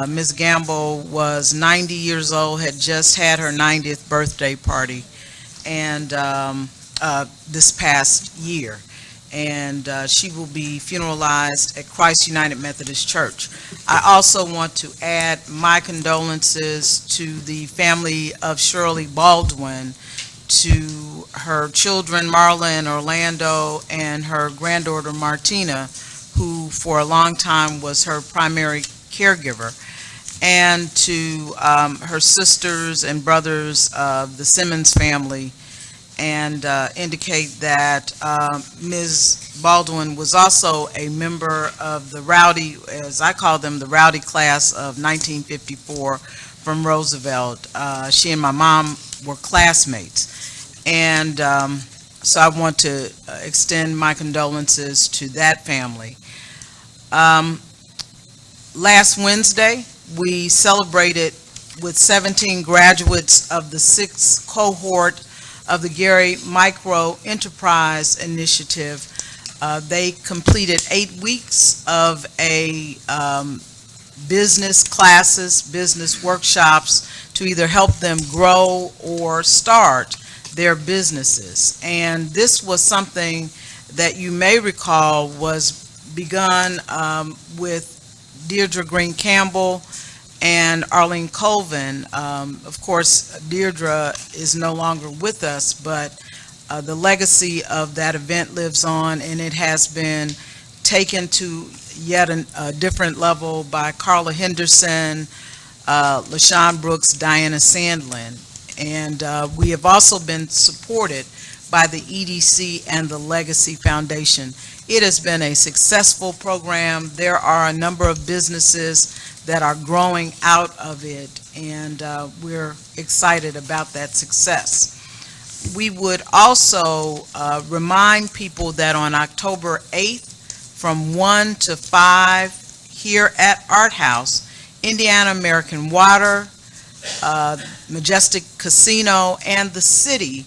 [SPEAKER 10] Ms. Gamble was 90 years old, had just had her 90th birthday party, and this past year. And she will be funeralized at Christ United Methodist Church. I also want to add my condolences to the family of Shirley Baldwin, to her children Marla and Orlando, and her granddaughter Martina, who for a long time was her primary caregiver, and to her sisters and brothers of the Simmons family, and indicate that Ms. Baldwin was also a member of the rowdy, as I call them, the rowdy class of 1954 from Roosevelt. She and my mom were classmates. And so I want to extend my condolences to that family. Last Wednesday, we celebrated with 17 graduates of the 6th cohort of the Gary Micro Enterprise Initiative. They completed 8 weeks of a business classes, business workshops to either help them grow or start their businesses. And this was something that you may recall was begun with Deirdre Green Campbell and Arlene Colvin. Of course, Deirdre is no longer with us, but the legacy of that event lives on, and it has been taken to yet a different level by Carla Henderson, LaShawn Brooks, Diana Sandlin. And we have also been supported by the EDC and the Legacy Foundation. It has been a successful program. There are a number of businesses that are growing out of it, and we're excited about that success. We would also remind people that on October 8th, from 1 to 5, here at Art House, Indiana American Water, Majestic Casino, and the city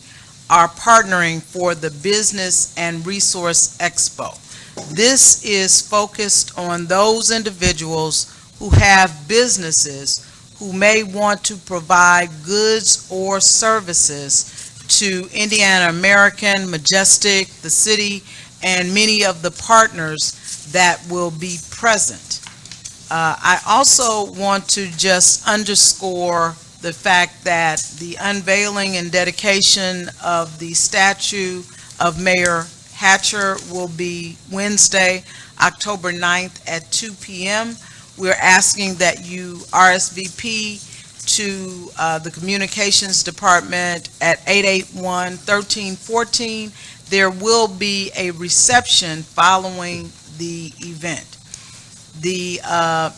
[SPEAKER 10] are partnering for the Business and Resource Expo. This is focused on those individuals who have businesses who may want to provide goods or services to Indiana American, Majestic, the city, and many of the partners that will be present. I also want to just underscore the fact that the unveiling and dedication of the statue of Mayor Hatcher will be Wednesday, October 9th at 2 p.m. We're asking that you RSVP to the Communications Department at 881-1314. There will be a reception following the event. The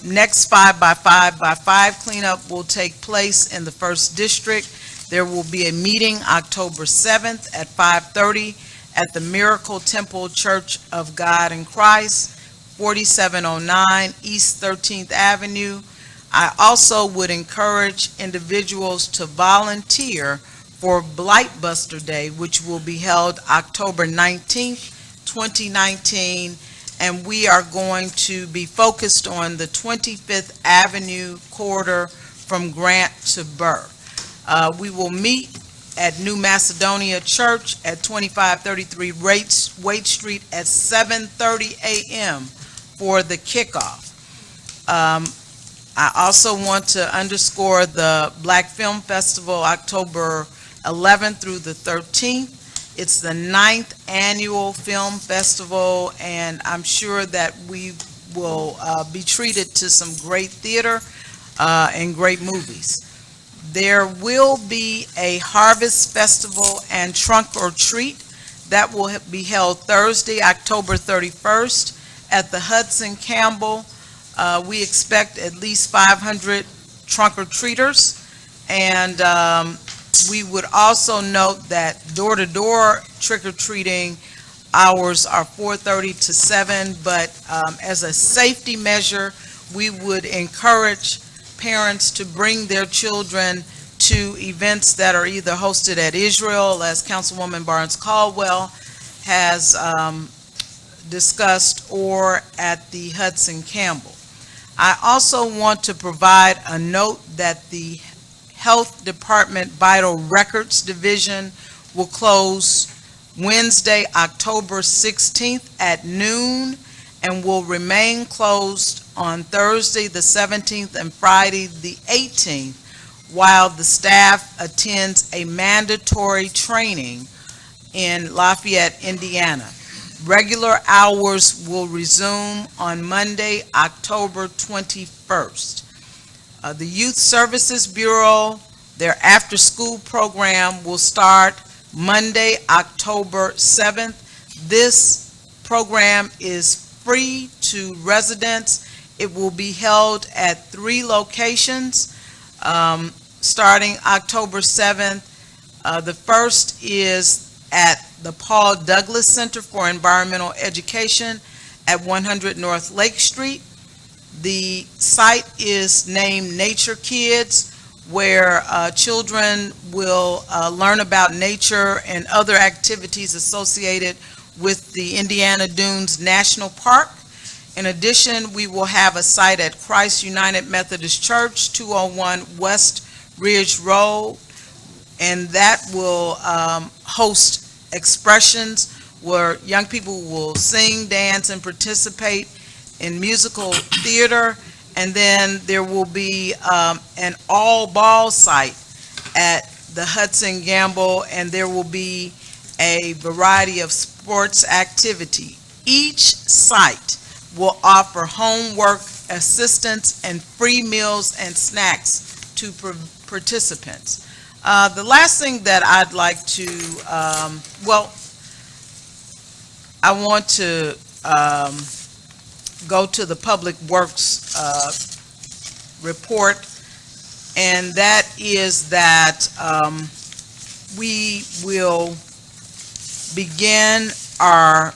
[SPEAKER 10] next 5x5x5 cleanup will take place in the 1st District. There will be a meeting October 7th at 5:30 at the Miracle Temple Church of God in Christ, 4709 East 13th Avenue. I also would encourage individuals to volunteer for Blightbuster Day, which will be held October 19th, 2019, and we are going to be focused on the 25th Avenue corridor from Grant to Burr. We will meet at New Macedonia Church at 2533 Waite Street at 7:30 a.m. for the kickoff. I also want to underscore the Black Film Festival, October 11th through the 13th. It's the 9th annual film festival, and I'm sure that we will be treated to some great theater and great movies. There will be a Harvest Festival and Trunk or Treat that will be held Thursday, October 31st at the Hudson Campbell. We expect at least 500 trunk or treaters, and we would also note that door-to-door trick-or-treating hours are 4:30 to 7, but as a safety measure, we would encourage parents to bring their children to events that are either hosted at Israel, as Councilwoman Barnes Caldwell has discussed, or at the Hudson Campbell. I also want to provide a note that the Health Department Vital Records Division will close Wednesday, October 16th at noon, and will remain closed on Thursday, the 17th, and Friday, the 18th, while the staff attends a mandatory training in Lafayette, Indiana. Regular hours will resume on Monday, October 21st. The Youth Services Bureau, their after-school program will start Monday, October 7th. This program is free to residents. It will be held at 3 locations, starting October 7th. The first is at the Paul Douglas Center for Environmental Education at 100 North Lake Street. The site is named Nature Kids, where children will learn about nature and other activities associated with the Indiana Dunes National Park. In addition, we will have a site at Christ United Methodist Church, 201 West Ridge Road, and that will host expressions where young people will sing, dance, and participate in musical theater. And then there will be an all-ball site at the Hudson Gamble, and there will be a variety of sports activity. Each site will offer homework assistance and free meals and snacks to participants. The last thing that I'd like to, I want to go to the Public Works report, and that is that we will begin our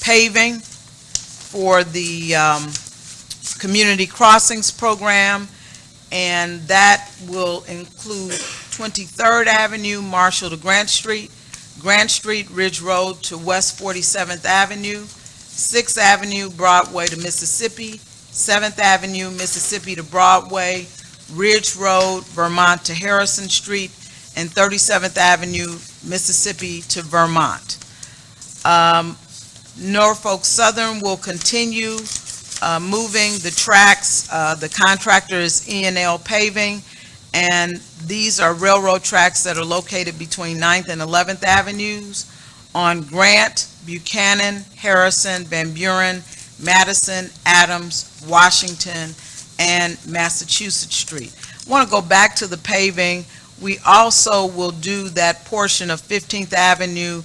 [SPEAKER 10] paving for the Community Crossings Program, and that will include 23rd Avenue, Marshall to Grant Street, Ridge Road to West 47th Avenue, 6th Avenue, Broadway to Mississippi, 7th Avenue, Mississippi to Broadway, Ridge Road, Vermont to Harrison Street, and 37th Avenue, Mississippi to Vermont. Norfolk Southern will continue moving the tracks. The contractor is E&L Paving, and these are railroad tracks that are located between 9th and 11th Avenues on Grant, Buchanan, Harrison, Van Buren, Madison, Adams, Washington, and Massachusetts Street. I want to go back to the paving. We also will do that portion of 15th Avenue,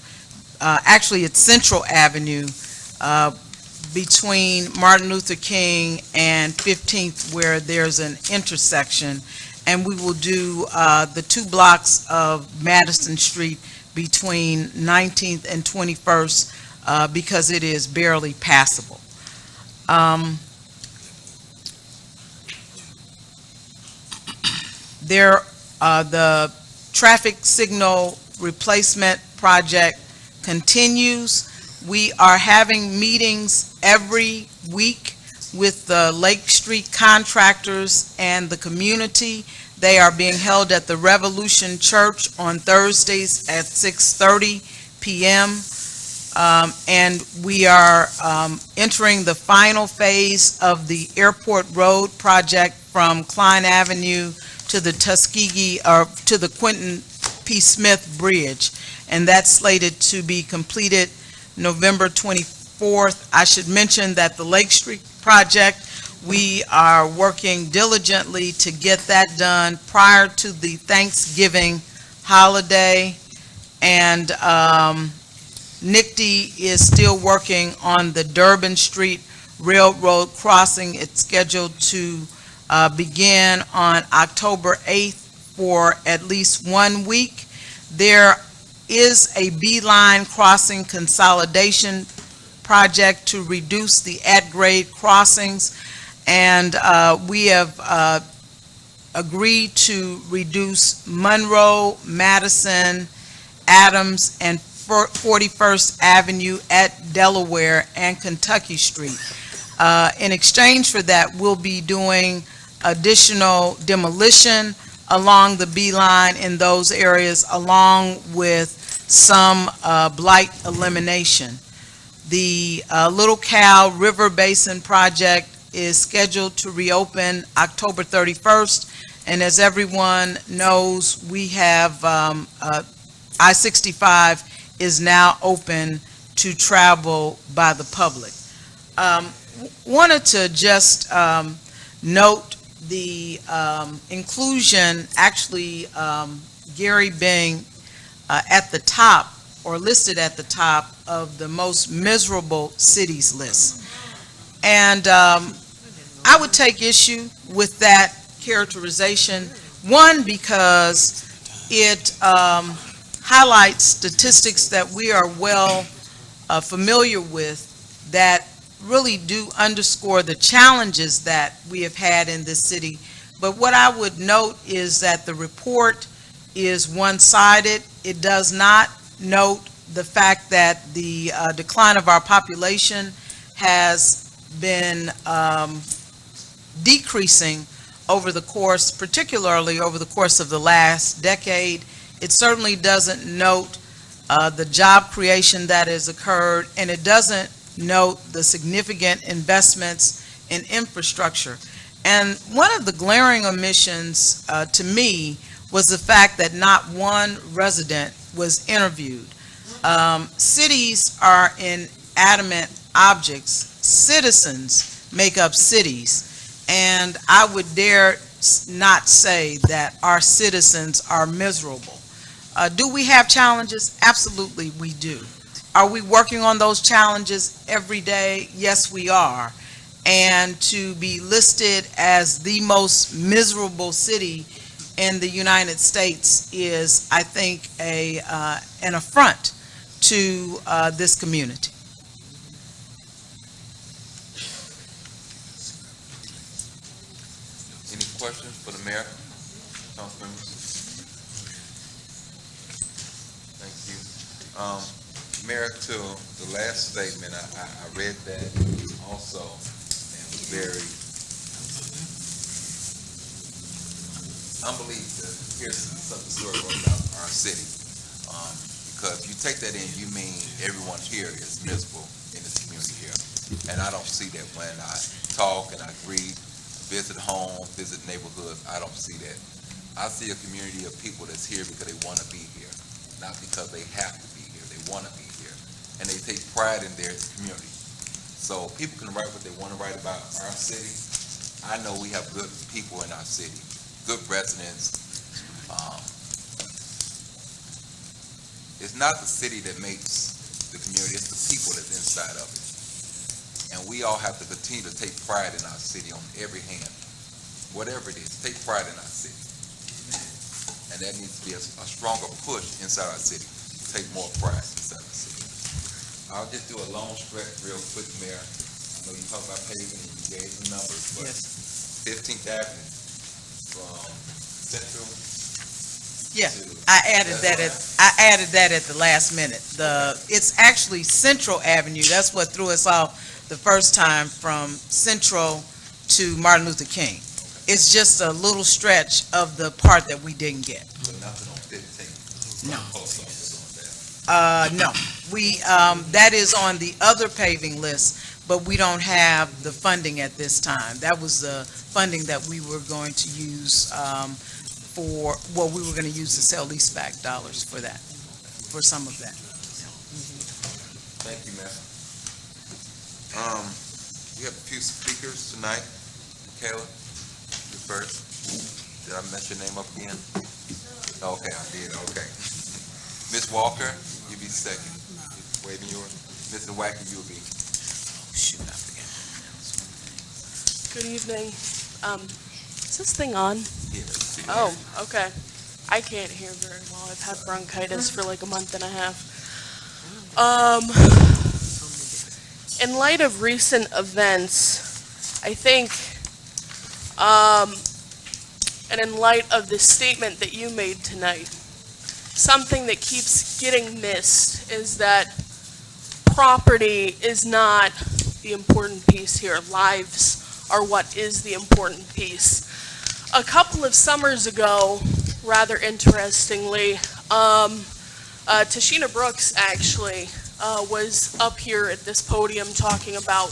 [SPEAKER 10] actually it's Central Avenue, between Martin Luther King and 15th, where there's an intersection. And we will do the 2 blocks of Madison Street between 19th and 21st because it is barely passable. The traffic signal replacement project continues. We are having meetings every week with the Lake Street contractors and the community. They are being held at the Revolution Church on Thursdays at 6:30 p.m. And we are entering the final phase of the Airport Road project from Klein Avenue to the Tuskegee, or to the Quentin P. Smith Bridge. And that's slated to be completed November 24th. I should mention that the Lake Street project, we are working diligently to get that done prior to the Thanksgiving holiday. And NICD is still working on the Durbin Street Railroad crossing. It's scheduled to begin on October 8th for at least 1 week. There is a B-line crossing consolidation project to reduce the at-grade crossings, and we have agreed to reduce Monroe, Madison, Adams, and 41st Avenue at Delaware and Kentucky Street. In exchange for that, we'll be doing additional demolition along the B-line in those areas, along with some blight elimination. The Little Cal River Basin project is scheduled to reopen October 31st, and as everyone knows, we have I-65 is now open to travel by the public. Wanted to just note the inclusion, actually, Gary being at the top, or listed at the top of the most miserable cities list. And I would take issue with that characterization. One, because it highlights statistics that we are well familiar with, that really do underscore the challenges that we have had in this city. But what I would note is that the report is one-sided. It does not note the fact that the decline of our population has been decreasing over the course, particularly over the course of the last decade. It certainly doesn't note the job creation that has occurred, and it doesn't note the significant investments in infrastructure. And one of the glaring omissions to me was the fact that not one resident was interviewed. Cities are inanimate objects. Citizens make up cities. And I would dare not say that our citizens are miserable. Do we have challenges? Absolutely, we do. Are we working on those challenges every day? Yes, we are. And to be listed as the most miserable city in the United States is, I think, an affront to this community.
[SPEAKER 4] Any questions for the mayor? Council members? Thank you. Mayor, to the last statement, I read that also, and was very unbelievable to hear such a story about our city. Because you take that in, you mean everyone here is miserable in this community here. And I don't see that when I talk and I greet, visit homes, visit neighborhoods. I don't see that. I see a community of people that's here because they want to be here, not because they have to be here. They want to be here, and they take pride in their community. So people can write what they want to write about our city. I know we have good people in our city, good residents. It's not the city that makes the community, it's the people that's inside of it. And we all have to continue to take pride in our city on every hand. Whatever it is, take pride in our city. And that needs to be a stronger push inside our city. Take more pride inside our city. I'll just do a long stretch real quick, Mayor. I know you talked about paving and you gave some numbers, but 15th Avenue from Central
[SPEAKER 10] Yeah.
[SPEAKER 4] to-
[SPEAKER 10] I added that at the last minute. It's actually Central Avenue. That's what threw us off the first time, from Central to Martin Luther King. It's just a little stretch of the part that we didn't get.
[SPEAKER 4] But nothing on 15.
[SPEAKER 10] No.
[SPEAKER 4] Post office on that.
[SPEAKER 10] No, that is on the other paving list, but we don't have the funding at this time. That was the funding that we were going to use, we were gonna use the sale leaseback dollars for that, for some of that.
[SPEAKER 4] Thank you, ma'am. We have a few speakers tonight. Michaela, you first. Did I mess your name up again? Okay, I did, okay. Ms. Walker, you be second. Waving yours. Mr. Wacky, you'll be.
[SPEAKER 10] Shoot, I forgot.
[SPEAKER 12] Good evening. Is this thing on?
[SPEAKER 4] Yeah, let's see.
[SPEAKER 12] Oh, okay. I can't hear very well. I've had bronchitis for like a month and a half. In light of recent events, I think, and in light of the statement that you made tonight, something that keeps getting missed is that property is not the important piece here. Lives are what is the important piece. A couple of summers ago, rather interestingly, Tashina Brooks actually was up here at this podium talking about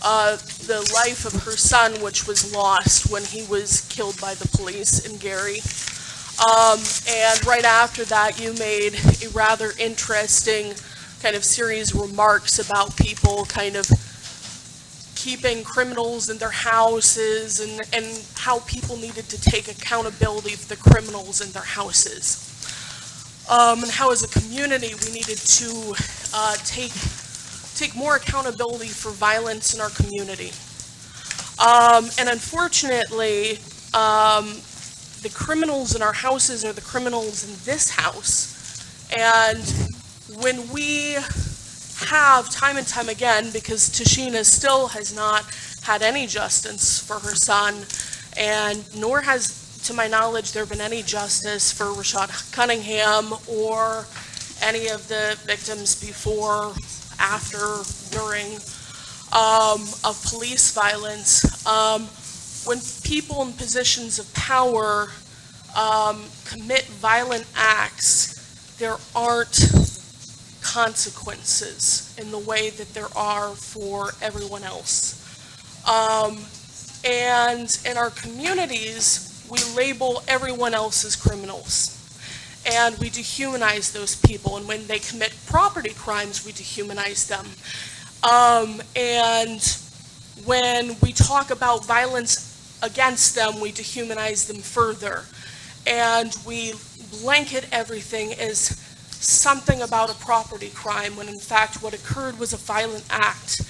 [SPEAKER 12] the life of her son, which was lost when he was killed by the police in Gary. And right after that, you made a rather interesting kind of series of remarks about people kind of keeping criminals in their houses and how people needed to take accountability for the criminals in their houses. And how as a community we needed to take more accountability for violence in our community. And unfortunately, the criminals in our houses are the criminals in this house. And when we have time and time again, because Tashina still has not had any justice for her son, and nor has, to my knowledge, there been any justice for Rashad Cunningham or any of the victims before, after, during, of police violence. When people in positions of power commit violent acts, there aren't consequences in the way that there are for everyone else. And in our communities, we label everyone else as criminals. And we dehumanize those people. And when they commit property crimes, we dehumanize them. And when we talk about violence against them, we dehumanize them further. And we blanket everything as something about a property crime, when in fact what occurred was a violent act.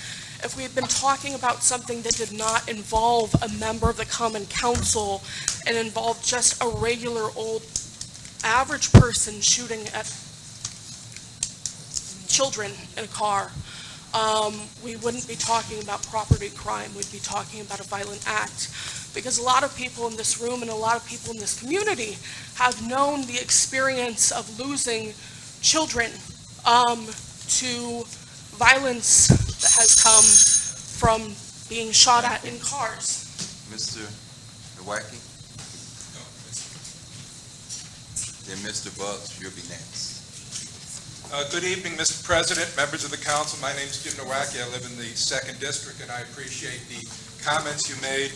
[SPEAKER 12] If we had been talking about something that did not involve a member of the Common Council and involved just a regular old average person shooting at children in a car, we wouldn't be talking about property crime. We'd be talking about a violent act. Because a lot of people in this room and a lot of people in this community have known the experience of losing children to violence that has come from being shot at in cars.
[SPEAKER 4] Mr. Nowacki? Then Mr. Buggs, you'll be next.
[SPEAKER 11] Good evening, Mr. President, members of the council. My name is Jim Nowacki. I live in the 2nd District, and I appreciate the comments you made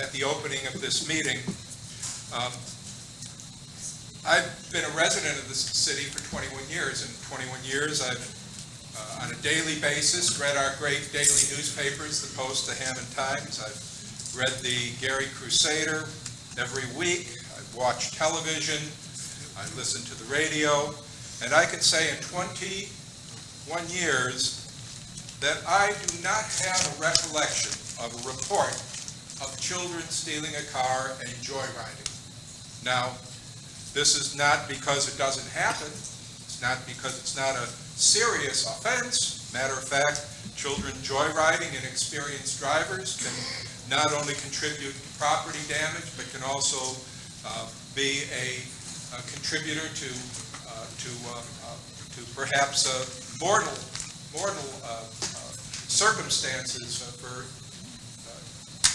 [SPEAKER 11] at the opening of this meeting. I've been a resident of this city for 21 years, and 21 years I've, on a daily basis, read our great daily newspapers, the Post, the Hammond Times. I've read the Gary Crusader every week. I've watched television. I listen to the radio. And I can say in 21 years that I do not have a recollection of a report of children stealing a car and joyriding. Now, this is not because it doesn't happen. It's not because it's not a serious offense. Matter of fact, children joyriding and experienced drivers can not only contribute to property damage, but can also be a contributor to perhaps mortal circumstances for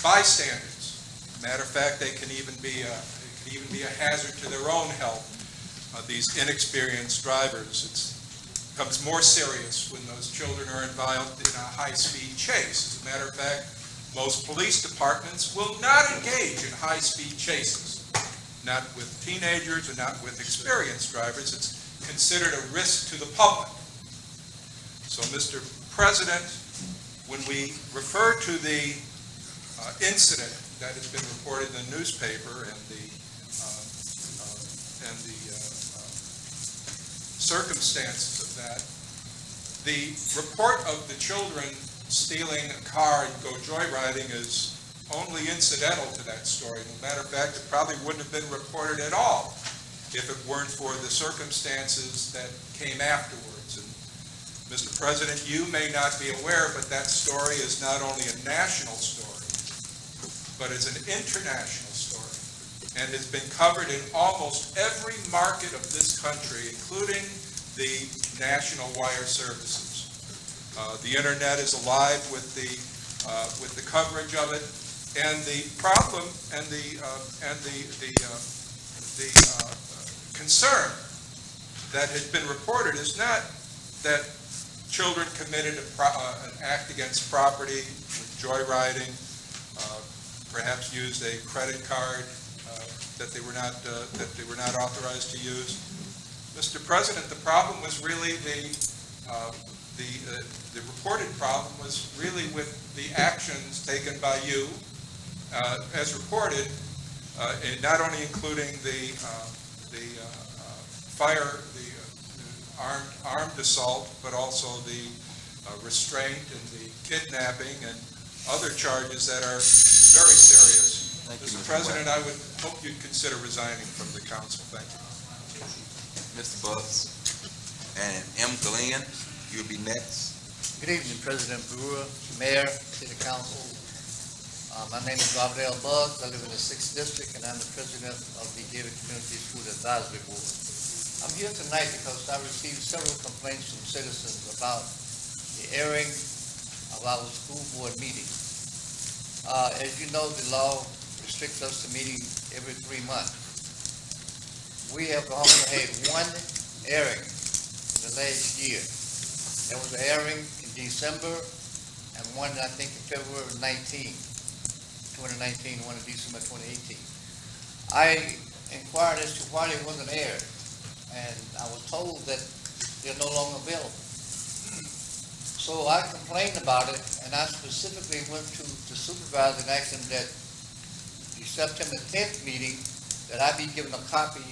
[SPEAKER 11] bystanders. Matter of fact, they can even be a hazard to their own health. These inexperienced drivers, it becomes more serious when those children are involved in a high-speed chase. As a matter of fact, most police departments will not engage in high-speed chases, not with teenagers or not with experienced drivers. It's considered a risk to the public. So, Mr. President, when we refer to the incident that has been reported in the newspaper and the circumstances of that, the report of the children stealing a car and go joyriding is only incidental to that story. As a matter of fact, it probably wouldn't have been reported at all if it weren't for the circumstances that came afterwards. And Mr. President, you may not be aware, but that story is not only a national story, but it's an international story, and has been covered in almost every market of this country, including the national wire services. The internet is alive with the coverage of it, and the problem and the concern that has been reported is not that children committed an act against property, joyriding, perhaps used a credit card that they were not authorized to use. Mr. President, the problem was really the reported problem was really with the actions taken by you, as reported, and not only including the armed assault, but also the restraint and the kidnapping and other charges that are very serious. Mr. President, I would hope you'd consider resigning from the council. Thank you.
[SPEAKER 4] Mr. Butts. And M. Glenn, you'll be next.
[SPEAKER 13] Good evening, President Brewer, Mayor, City Council. My name is Robert L. Buggs. I live in the 6th District, and I'm the president of the Gary Community School Advisory Board. I'm here tonight because I received several complaints from citizens about the airing of our school board meetings. As you know, the law restricts us to meeting every 3 months. We have only had one airing in the last year. There was an airing in December and one, I think, in February 2019, one in December 2018. I inquired as to why they wasn't aired, and I was told that they're no longer available. So I complained about it, and I specifically went to the supervisor and asked him that the September 10th meeting, that I be given a copy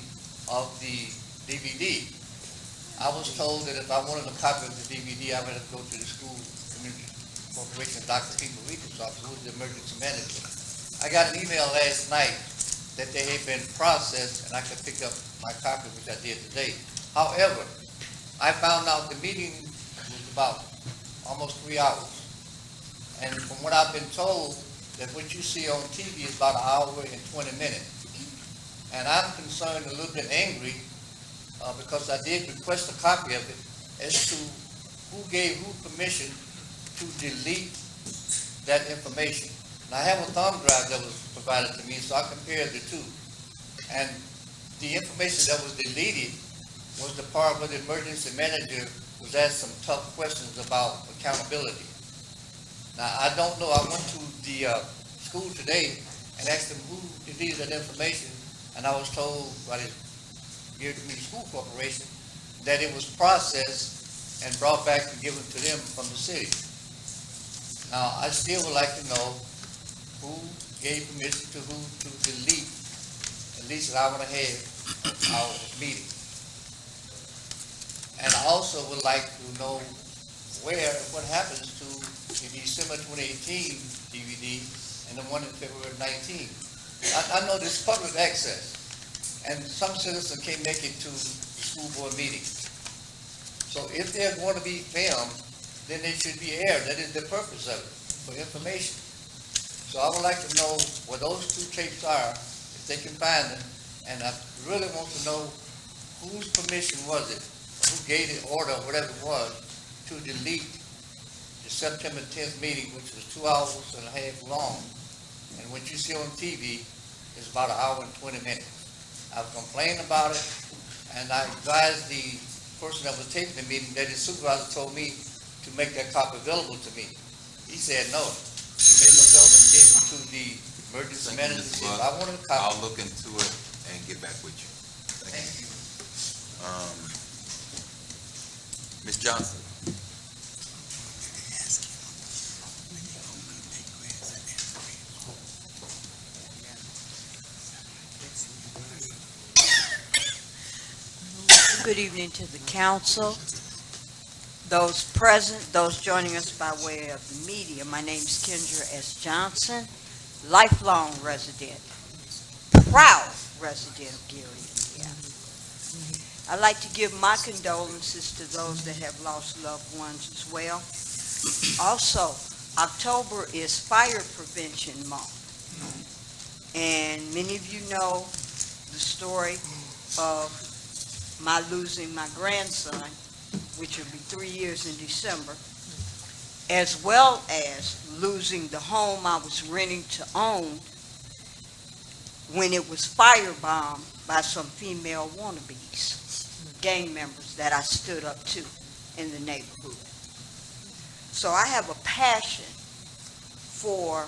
[SPEAKER 13] of the DVD. I was told that if I wanted a copy of the DVD, I would have to go to the school community corporation, Dr. Pete Marita's office, who was the emergency manager. I got an email last night that they had been processed and I could pick up my copy, which I did today. However, I found out the meeting was about almost 3 hours. And from what I've been told, that what you see on TV is about 1 hour and 20 minutes. And I'm concerned, a little bit angry, because I did request a copy of it, as to who gave who permission to delete that information. And I have a thumb drive that was provided to me, so I compared the two. And the information that was deleted was the part where the emergency manager was asked some tough questions about accountability. Now, I don't know, I went to the school today and asked them who deleted that information, and I was told by the Gary Community School Corporation that it was processed and brought back and given to them from the city. Now, I still would like to know who gave permission to who to delete at least an hour and a half of our meeting. And I also would like to know what happens to the December 2018 DVD and the one in February 19. I know this public access, and some citizens can't make it to the school board meetings. So if they're going to be filmed, then they should be aired. That is the purpose of it, for information. So I would like to know where those two tapes are, if they can find them, And I really want to know whose permission was it, who gave the order, or whatever it was, to delete the September 10th meeting, which was 2 hours and a half long. And what you see on TV is about 1 hour and 20 minutes. I've complained about it, and I advised the person that was taking the meeting that his supervisor told me to make that copy available to me. He said no. He made him available and gave it to the emergency
[SPEAKER 4] Thank you,
[SPEAKER 13] manager.
[SPEAKER 4] Mr.
[SPEAKER 13] Said,
[SPEAKER 4] Buck.
[SPEAKER 13] I wanted a copy.
[SPEAKER 4] I'll look into it and get back with you.
[SPEAKER 13] Thank you.
[SPEAKER 4] Ms. Johnson?
[SPEAKER 14] Good evening to the council, those present, those joining us by way of the media. My name is Kendra S. Johnson, lifelong resident, proud resident of Gary, Indiana. I'd like to give my condolences to those that have lost loved ones as well. Also, October is Fire Prevention Month. And many of you know the story of my losing my grandson, which will be 3 years in December, as well as losing the home I was renting to own when it was firebombed by some female wannabes, gang members that I stood up to in the neighborhood. So I have a passion for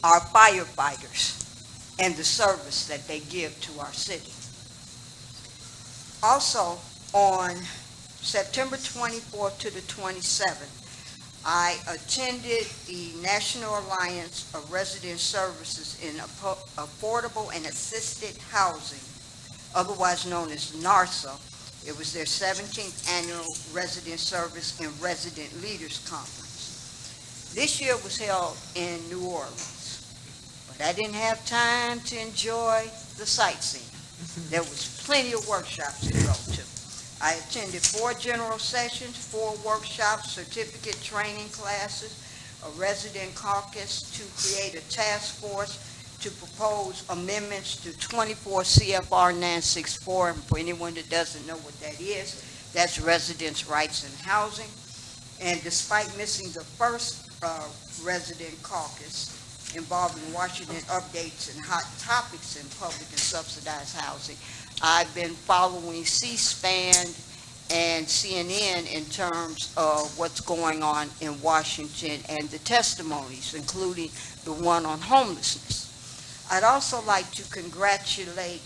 [SPEAKER 14] our firefighters and the service that they give to our city. Also, on September 24th to the 27th, I attended the National Alliance of Resident Services in Affordable and Assisted Housing, otherwise known as NARSA. It was their 17th annual Resident Service and Resident Leaders Conference. This year was held in New Orleans, but I didn't have time to enjoy the sightseeing. There was plenty of workshops to go to. I attended 4 general sessions, 4 workshops, certificate training classes, a resident caucus to create a task force to propose amendments to 24 CFR 964. And for anyone that doesn't know what that is, that's residents' rights in housing. And despite missing the first resident caucus involving Washington updates and hot topics in public and subsidized housing, I've been following C-SPAN and CNN in terms of what's going on in Washington and the testimonies, including the one on homelessness. I'd also like to congratulate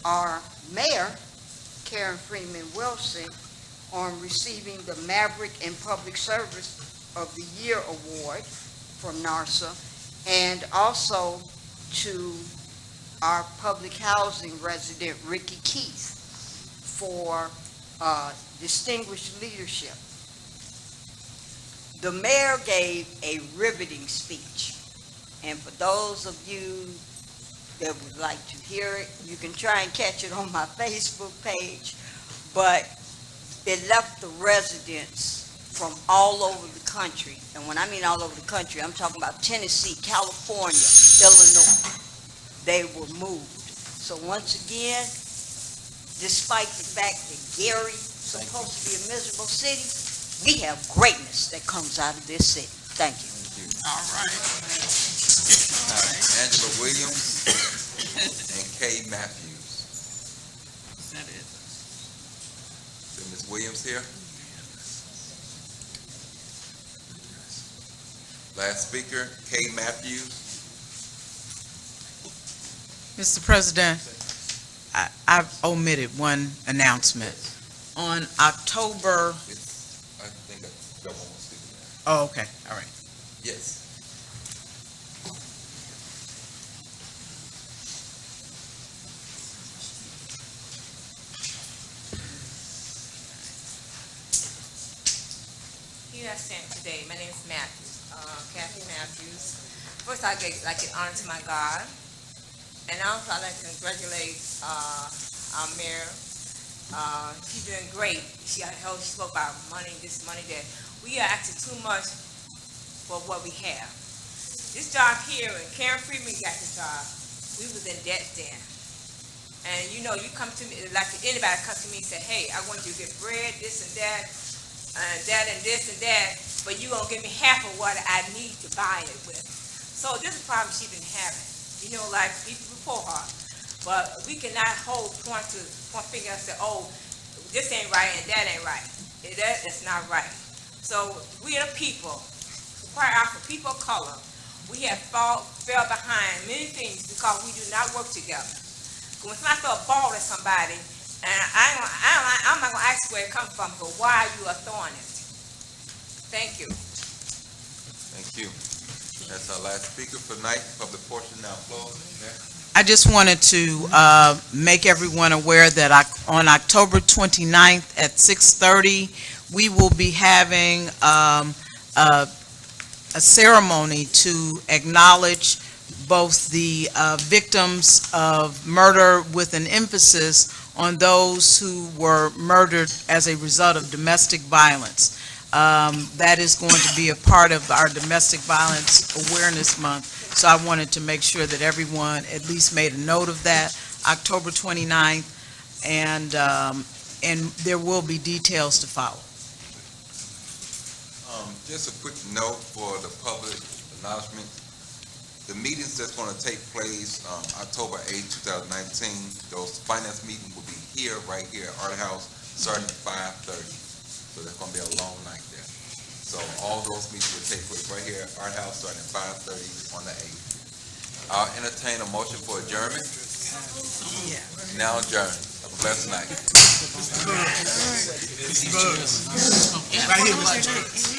[SPEAKER 14] our mayor, Karen Freeman Wilson, on receiving the Maverick in Public Service of the Year Award from NARSA, and also to our public housing resident, Ricky Keith, for distinguished leadership. The mayor gave a riveting speech, and for those of you that would like to hear it, you can try and catch it on my Facebook page, but it left the residents from all over the country, and when I mean all over the country, I'm talking about Tennessee, California, Illinois. They were moved. So once again, despite the fact that Gary's supposed to be a miserable city, we have greatness that comes out of this city. Thank you.
[SPEAKER 8] All right.
[SPEAKER 4] Angela Williams and Kay Matthews.
[SPEAKER 8] Is that it?
[SPEAKER 4] Is Ms. Williams here? Last speaker, Kay Matthews.
[SPEAKER 10] Mr. President, I've omitted one announcement. On October,
[SPEAKER 4] I think that's the one who's speaking now.
[SPEAKER 10] oh, okay, all right.
[SPEAKER 4] Yes.
[SPEAKER 15] You have sent today. My name is Matthews, Kathy Matthews. First, I'd like to give honor to my God. And also, I'd like to congratulate our mayor. She's doing great. She spoke about money, this money that we are asking too much for what we have. This job here, when Karen Freeman got this job, we was in debt then. And you know, you come to me, like anybody comes to me and say, hey, I want you to get bread, this and that and this and that, but you gonna give me half of what I need to buy it with. So this is a problem she been having, you know, like people before her. But we cannot point finger and say, oh, this ain't right and that ain't right. That's not right. So we are the people, quite often people of color, we have fell behind many things because we do not work together. When somebody throw a ball at somebody, and I'm not gonna ask where it comes from, but why you are throwing it? Thank you.
[SPEAKER 4] Thank you. That's our last speaker for tonight. Public portion now closed.
[SPEAKER 10] I just wanted to make everyone aware that on October 29th at 6:30, we will be having a ceremony to acknowledge both the victims of murder with an emphasis on those who were murdered as a result of domestic violence. That is going to be a part of our Domestic Violence Awareness Month. So I wanted to make sure that everyone at least made a note of that, October 29th, and there will be details to follow.
[SPEAKER 4] Just a quick note for the public acknowledgement. The meetings that's going to take place October 8, 2019, those finance meetings will be here, right here at Art House, starting at 5:30. So that's going to be a long night there. So all those meetings will take place right here at Art House, starting at 5:30 on the 8th. I'll entertain a motion for adjournment. Now adjourned. Have a blessed night.
[SPEAKER 3] Right here, Mr.